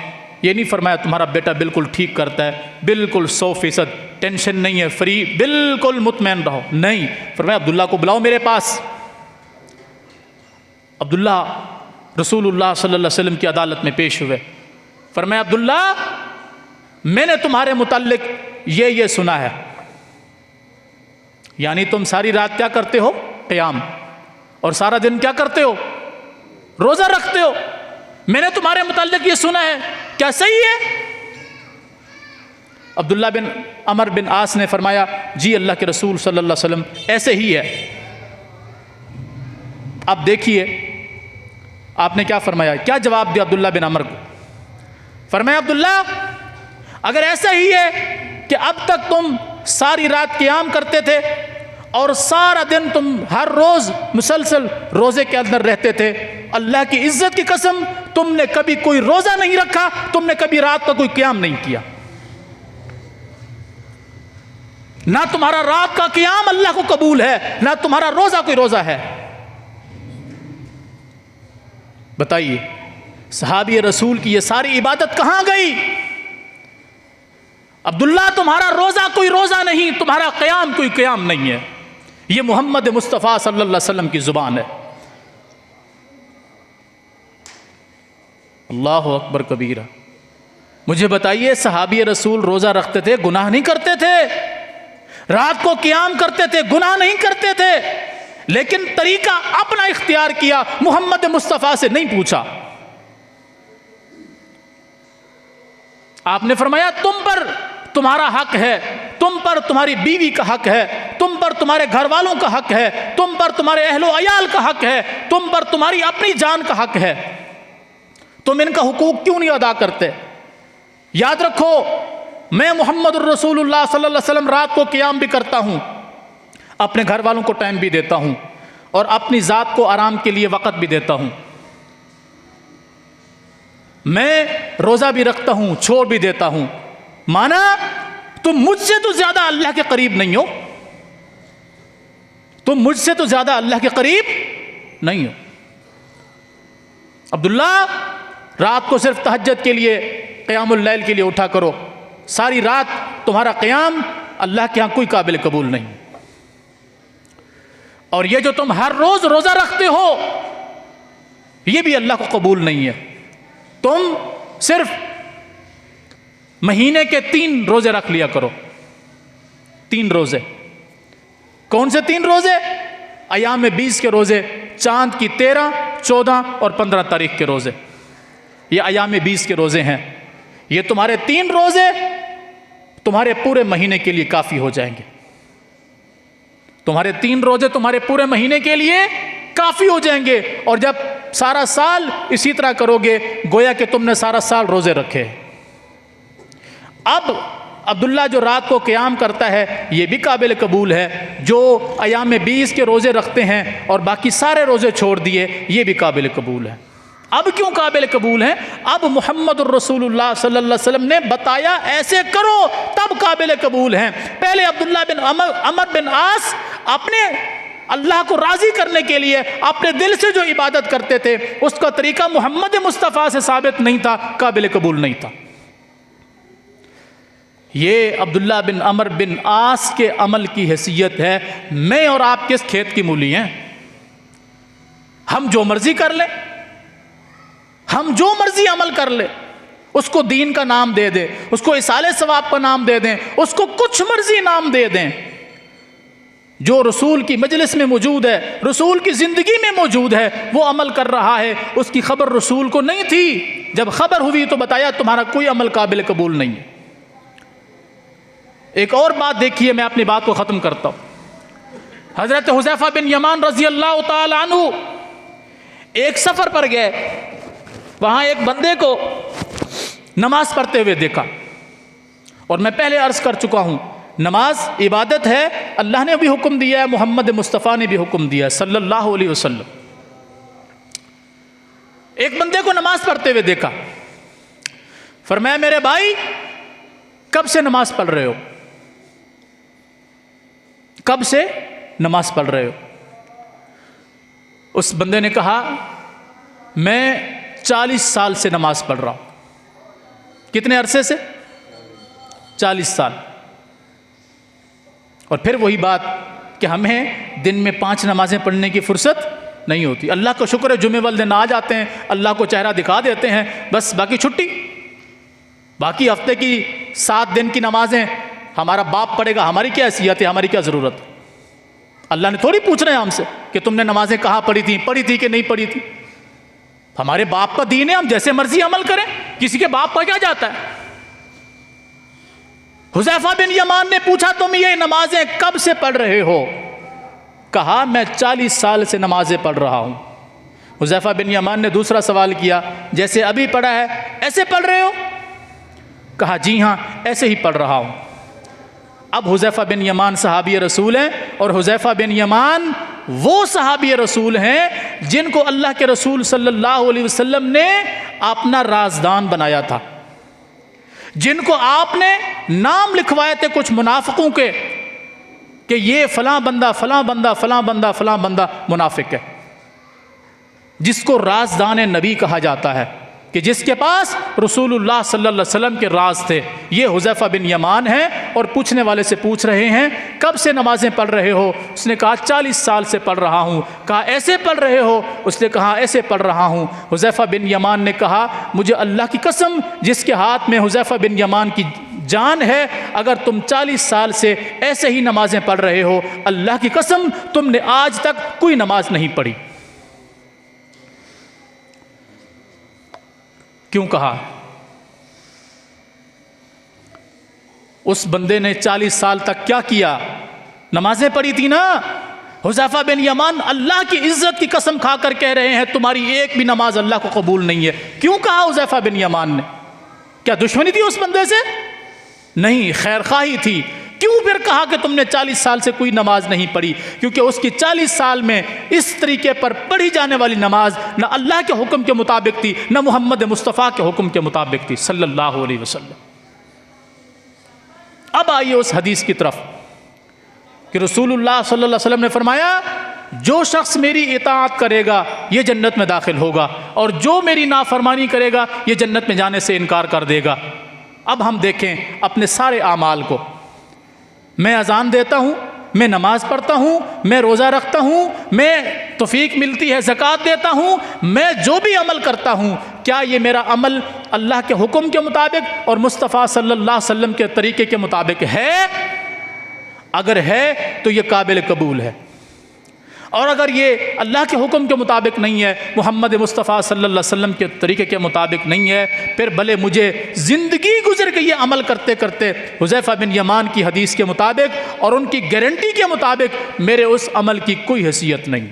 یہ نہیں فرمایا تمہارا بیٹا بالکل ٹھیک کرتا ہے، بالکل 100% ٹینشن نہیں ہے، فری، بالکل مطمئن رہو، نہیں، فرمایا عبداللہ کو بلاؤ میرے پاس۔ عبداللہ رسول اللہ صلی اللہ علیہ وسلم کی عدالت میں پیش ہوئے. فرمایا عبداللہ میں نے تمہارے متعلق یہ سنا ہے، یعنی تم ساری رات کیا کرتے ہو؟ قیام. اور سارا دن کیا کرتے ہو؟ روزہ رکھتے ہو. میں نے تمہارے متعلق یہ سنا ہے، کیا صحیح ہے؟ عبداللہ بن عمر بن عاص نے فرمایا جی اللہ کے رسول صلی اللہ علیہ وسلم ایسے ہی ہے. اب دیکھیے آپ نے کیا فرمایا، کیا جواب دیا عبداللہ بن عمر کو. فرمایا عبداللہ اگر ایسا ہی ہے کہ اب تک تم ساری رات قیام کرتے تھے اور سارا دن تم ہر روز مسلسل روزے کے اندر رہتے تھے، اللہ کی عزت کی قسم تم نے کبھی کوئی روزہ نہیں رکھا، تم نے کبھی رات کا کوئی قیام نہیں کیا، نہ تمہارا رات کا قیام اللہ کو قبول ہے، نہ تمہارا روزہ کوئی روزہ ہے. بتائیے صحابی رسول کی یہ ساری عبادت کہاں گئی؟ عبداللہ تمہارا روزہ کوئی روزہ نہیں، تمہارا قیام کوئی قیام نہیں ہے. یہ محمد مصطفیٰ صلی اللہ علیہ وسلم کی زبان ہے. اللہ اکبر کبیرہ. مجھے بتائیے صحابی رسول روزہ رکھتے تھے، گناہ نہیں کرتے تھے، رات کو قیام کرتے تھے، گناہ نہیں کرتے تھے، لیکن طریقہ اپنا اختیار کیا، محمد مصطفیٰ سے نہیں پوچھا. آپ نے فرمایا تم پر تمہارا حق ہے، تم پر تمہاری بیوی کا حق ہے، تم پر تمہارے گھر والوں کا حق ہے، تم پر تمہارے اہل و عیال کا حق ہے، تم پر تمہاری اپنی جان کا حق ہے. تم ان کا حقوق کیوں نہیں ادا کرتے؟ یاد رکھو میں محمد الرسول اللہ صلی اللہ علیہ وسلم رات کو قیام بھی کرتا ہوں، اپنے گھر والوں کو ٹائم بھی دیتا ہوں، اور اپنی ذات کو آرام کے لیے وقت بھی دیتا ہوں. میں روزہ بھی رکھتا ہوں، چھوڑ بھی دیتا ہوں. مانا تم مجھ سے تو زیادہ اللہ کے قریب نہیں ہو، تم مجھ سے تو زیادہ اللہ کے قریب نہیں ہو. عبداللہ رات کو صرف تہجد کے لیے، قیام اللیل کے لیے اٹھا کرو، ساری رات تمہارا قیام اللہ کے ہاں کوئی قابل قبول نہیں. اور یہ جو تم ہر روز روزہ رکھتے ہو یہ بھی اللہ کو قبول نہیں ہے. تم صرف مہینے کے 3 روزے رکھ لیا کرو. 3 روزے. کون سے 3 روزے؟ ایام 20 کے روزے، چاند کی 13، 14 اور 15 تاریخ کے روزے. یہ ایام 20 کے روزے ہیں. یہ تمہارے 3 روزے تمہارے پورے مہینے کے لیے کافی ہو جائیں گے. تمہارے 3 روزے تمہارے پورے مہینے کے لیے کافی ہو جائیں گے. اور جب سارا سال اسی طرح کرو گے گویا کہ تم نے سارا سال روزے رکھے. اب عبداللہ جو رات کو قیام کرتا ہے یہ بھی قابل قبول ہے، جو ایام 20 کے روزے رکھتے ہیں اور باقی سارے روزے چھوڑ دیے یہ بھی قابل قبول ہے. اب کیوں قابل قبول ہیں؟ اب محمد الرسول اللہ صلی اللہ علیہ وسلم نے بتایا ایسے کرو تب قابل قبول ہیں. پہلے عبداللہ بن عمر بن عاص اپنے اللہ کو راضی کرنے کے لیے اپنے دل سے جو عبادت کرتے تھے اس کا طریقہ محمد مصطفیٰ سے ثابت نہیں تھا، قابل قبول نہیں تھا. یہ عبداللہ بن عمر بن عاص کے عمل کی حیثیت ہے. میں اور آپ کس کھیت کی مولی ہیں؟ ہم جو مرضی کر لیں، ہم جو مرضی عمل کر لیں، اس کو دین کا نام دے دیں، اس کو اصالہ ثواب کا نام دے دیں، اس کو کچھ مرضی نام دے دیں. جو رسول کی مجلس میں موجود ہے، رسول کی زندگی میں موجود ہے، وہ عمل کر رہا ہے. اس کی خبر رسول کو نہیں تھی، جب خبر ہوئی تو بتایا تمہارا کوئی عمل قابل قبول نہیں ہے. ایک اور بات دیکھیے، میں اپنی بات کو ختم کرتا ہوں. حضرت حذیفہ بن یمان رضی اللہ تعالی عنہ ایک سفر پر گئے، وہاں ایک بندے کو نماز پڑھتے ہوئے دیکھا. اور میں پہلے عرض کر چکا ہوں نماز عبادت ہے، اللہ نے بھی حکم دیا ہے، محمد مصطفیٰ نے بھی حکم دیا ہے صلی اللہ علیہ وسلم. ایک بندے کو نماز پڑھتے ہوئے دیکھا، فرمایا میرے بھائی کب سے نماز پڑھ رہے ہو؟ کب سے نماز پڑھ رہے ہو؟ اس بندے نے کہا میں 40 سال سے نماز پڑھ رہا ہوں. کتنے عرصے سے؟ 40 سال. اور پھر وہی بات کہ ہمیں دن میں 5 نمازیں پڑھنے کی فرصت نہیں ہوتی۔ اللہ کا شکر ہے جمعے والے دن آ جاتے ہیں، اللہ کو چہرہ دکھا دیتے ہیں، بس باقی چھٹی۔ باقی ہفتے کی 7 دن کی نمازیں ہمارا باپ پڑھے گا، ہماری کیا حیثیت ہے، ہماری کیا ضرورت ہے؟ اللہ نے تھوڑی پوچھ رہے ہیں ہم سے کہ تم نے نمازیں کہاں پڑھی تھی کہ نہیں پڑھی تھی۔ ہمارے باپ کا دین ہے، ہم جیسے مرضی عمل کریں، کسی کے باپ کا کیا جاتا ہے۔ حذیفہ بن یمان نے پوچھا تم یہ نمازیں کب سے پڑھ رہے ہو؟ کہا میں 40 سال سے نمازیں پڑھ رہا ہوں۔ حذیفہ بن یمان نے دوسرا سوال کیا، جیسے ابھی پڑھا ہے ایسے پڑھ رہے ہو؟ کہا جی ہاں ایسے ہی پڑھ رہا ہوں۔ اب حذیفہ بن یمان صحابی رسول ہیں، اور حذیفہ بن یمان وہ صحابی رسول ہیں جن کو اللہ کے رسول صلی اللہ علیہ وسلم نے اپنا رازدان بنایا تھا، جن کو آپ نے نام لکھوائے تھے کچھ منافقوں کے کہ یہ فلاں بندہ فلاں بندہ فلاں بندہ فلاں بندہ منافق ہے، جس کو رازدان نبی کہا جاتا ہے، کہ جس کے پاس رسول اللہ صلی اللہ علیہ وسلم کے راز تھے۔ یہ حذیفہ بن یمان ہیں، اور پوچھنے والے سے پوچھ رہے ہیں کب سے نمازیں پڑھ رہے ہو؟ اس نے کہا 40 سال سے پڑھ رہا ہوں۔ کہا ایسے پڑھ رہے ہو؟ اس نے کہا ایسے پڑھ رہا ہوں۔ حذیفہ بن یمان نے کہا مجھے اللہ کی قسم جس کے ہاتھ میں حذیفہ بن یمان کی جان ہے، اگر تم 40 سال سے ایسے ہی نمازیں پڑھ رہے ہو، اللہ کی قسم تم نے آج تک کوئی نماز نہیں پڑھی۔ کیوں کہا؟ اس بندے نے 40 سال تک کیا کیا؟ نمازیں پڑھی تھی نا۔ حذیفہ بن یمان اللہ کی عزت کی قسم کھا کر کہہ رہے ہیں تمہاری ایک بھی نماز اللہ کو قبول نہیں ہے۔ کیوں کہا حذیفہ بن یمان نے؟ کیا دشمنی تھی اس بندے سے؟ نہیں، خیر خواہی تھی۔ کیوں پھر کہا کہ تم نے 40 سال سے کوئی نماز نہیں پڑھی؟ کیونکہ اس کی 40 سال میں اس طریقے پر پڑھی جانے والی نماز نہ اللہ کے حکم کے مطابق تھی، نہ محمد مصطفیٰ کے حکم کے مطابق تھی صلی اللہ علیہ وسلم۔ اب آئیے اس حدیث کی طرف کہ رسول اللہ صلی اللہ علیہ وسلم نے فرمایا جو شخص میری اطاعت کرے گا یہ جنت میں داخل ہوگا، اور جو میری نافرمانی کرے گا یہ جنت میں جانے سے انکار کر دے گا۔ اب ہم دیکھیں اپنے سارے اعمال کو، میں اذان دیتا ہوں، میں نماز پڑھتا ہوں، میں روزہ رکھتا ہوں، میں توفیق ملتی ہے زکوٰۃ دیتا ہوں، میں جو بھی عمل کرتا ہوں کیا یہ میرا عمل اللہ کے حکم کے مطابق اور مصطفیٰ صلی اللہ علیہ وسلم کے طریقے کے مطابق ہے؟ اگر ہے تو یہ قابل قبول ہے، اور اگر یہ اللہ کے حکم کے مطابق نہیں ہے، محمد مصطفیٰ صلی اللہ علیہ وسلم کے طریقے کے مطابق نہیں ہے، پھر بھلے مجھے زندگی گزر گئی ہے عمل کرتے کرتے حذیفہ بن یمان کی حدیث کے مطابق اور ان کی گارنٹی کے مطابق میرے اس عمل کی کوئی حیثیت نہیں۔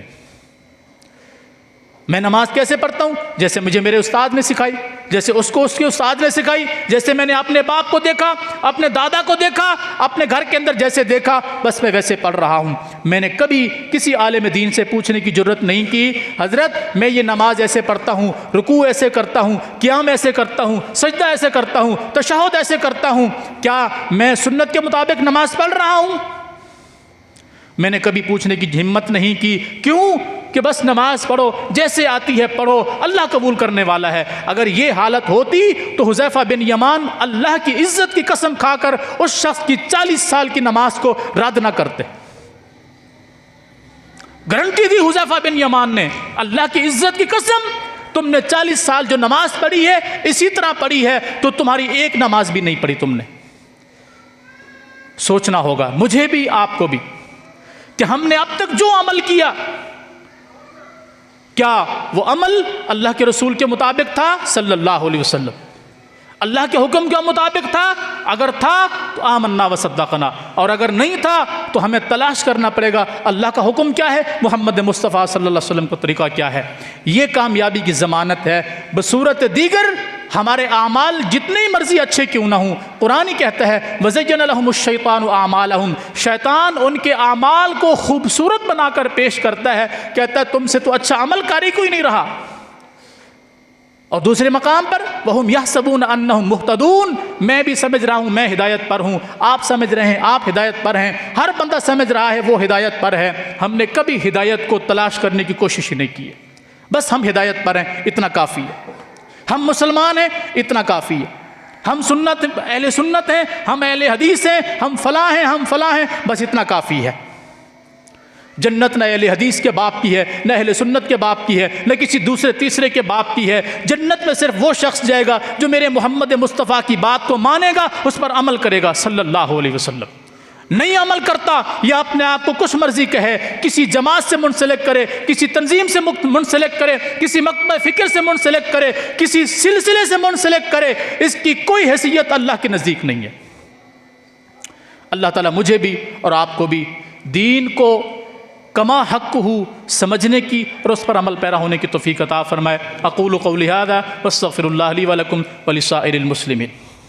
میں نماز کیسے پڑھتا ہوں؟ جیسے مجھے میرے استاد نے سکھائی، جیسے اس کو اس کے استاد نے سکھائی، جیسے میں نے اپنے باپ کو دیکھا، اپنے دادا کو دیکھا، اپنے گھر کے اندر جیسے دیکھا، بس میں ویسے پڑھ رہا ہوں۔ میں نے کبھی کسی عالم دین سے پوچھنے کی ضرورت نہیں کی حضرت میں یہ نماز ایسے پڑھتا ہوں، رکوع ایسے کرتا ہوں، قیام ایسے کرتا ہوں، سجدہ ایسے کرتا ہوں، تشہد ایسے کرتا ہوں، کیا میں سنت کے مطابق نماز پڑھ رہا ہوں؟ میں نے کبھی پوچھنے کی ہمت نہیں کی۔ کیوں؟ کہ بس نماز پڑھو، جیسے آتی ہے پڑھو، اللہ قبول کرنے والا ہے۔ اگر یہ حالت ہوتی تو حذیفہ بن یمان اللہ کی عزت کی قسم کھا کر اس شخص کی 40 سال کی نماز کو رد نہ کرتے۔ گارنٹی دی حذیفہ بن یمان نے، اللہ کی عزت کی قسم تم نے 40 سال جو نماز پڑھی ہے اسی طرح پڑھی ہے تو تمہاری ایک نماز بھی نہیں پڑھی تم نے۔ سوچنا ہوگا مجھے بھی آپ کو بھی کہ ہم نے اب تک جو عمل کیا کیا وہ عمل اللہ کے رسول کے مطابق تھا صلی اللہ علیہ وسلم؟ اللہ کے حکم کے مطابق تھا؟ اگر تھا تو آمنا و صدقنا، اور اگر نہیں تھا تو ہمیں تلاش کرنا پڑے گا اللہ کا حکم کیا ہے، محمد مصطفیٰ صلی اللہ علیہ وسلم کا طریقہ کیا ہے۔ یہ کامیابی کی ضمانت ہے۔ بصورت دیگر ہمارے اعمال جتنے مرضی اچھے کیوں نہ ہوں، قرآن ہی کہتا ہے وَزَيَّنَ لَهُمُ الشَّيْطَانُ أَعْمَالَهُمْ، شیطان ان کے اعمال کو خوبصورت بنا کر پیش کرتا ہے، کہتا ہے تم سے تو اچھا عمل کاری کوئی نہیں رہا۔ اور دوسرے مقام پر وَهُمْ يَحْسَبُونَ أَنَّهُمْ مُهْتَدُونَ، میں بھی سمجھ رہا ہوں میں ہدایت پر ہوں، آپ سمجھ رہے ہیں آپ ہدایت پر ہیں، ہر بندہ سمجھ رہا ہے وہ ہدایت پر ہے۔ ہم نے کبھی ہدایت کو تلاش کرنے کی کوشش ہی نہیں کی ہے، بس ہم ہدایت پر ہیں، اتنا کافی ہے۔ ہم مسلمان ہیں، اتنا کافی ہے۔ ہم سنت اہل سنت ہیں، ہم اہل حدیث ہیں، ہم فلاں ہیں، ہم فلاں ہیں، بس اتنا کافی ہے۔ جنت نہ اہل حدیث کے باپ کی ہے، نہ اہل سنت کے باپ کی ہے، نہ کسی دوسرے تیسرے کے باپ کی ہے۔ جنت میں صرف وہ شخص جائے گا جو میرے محمد مصطفیٰ کی بات کو مانے گا، اس پر عمل کرے گا صلی اللہ علیہ وسلم۔ نہیں عمل کرتا یا اپنے آپ کو کچھ مرضی کہے، کسی جماعت سے منسلک کرے، کسی تنظیم سے منسلک کرے، کسی مکتب فکر سے منسلک کرے، کسی سلسلے سے منسلک کرے، اس کی کوئی حیثیت اللہ کے نزدیک نہیں ہے۔ اللہ تعالیٰ مجھے بھی اور آپ کو بھی دین کو کما حق ہو سمجھنے کی اور اس پر عمل پیرا ہونے کی توفیق عطا فرمائے۔ اقول قولی ھذا واستغفر اللہ لی ولکم ولسائر المسلمین۔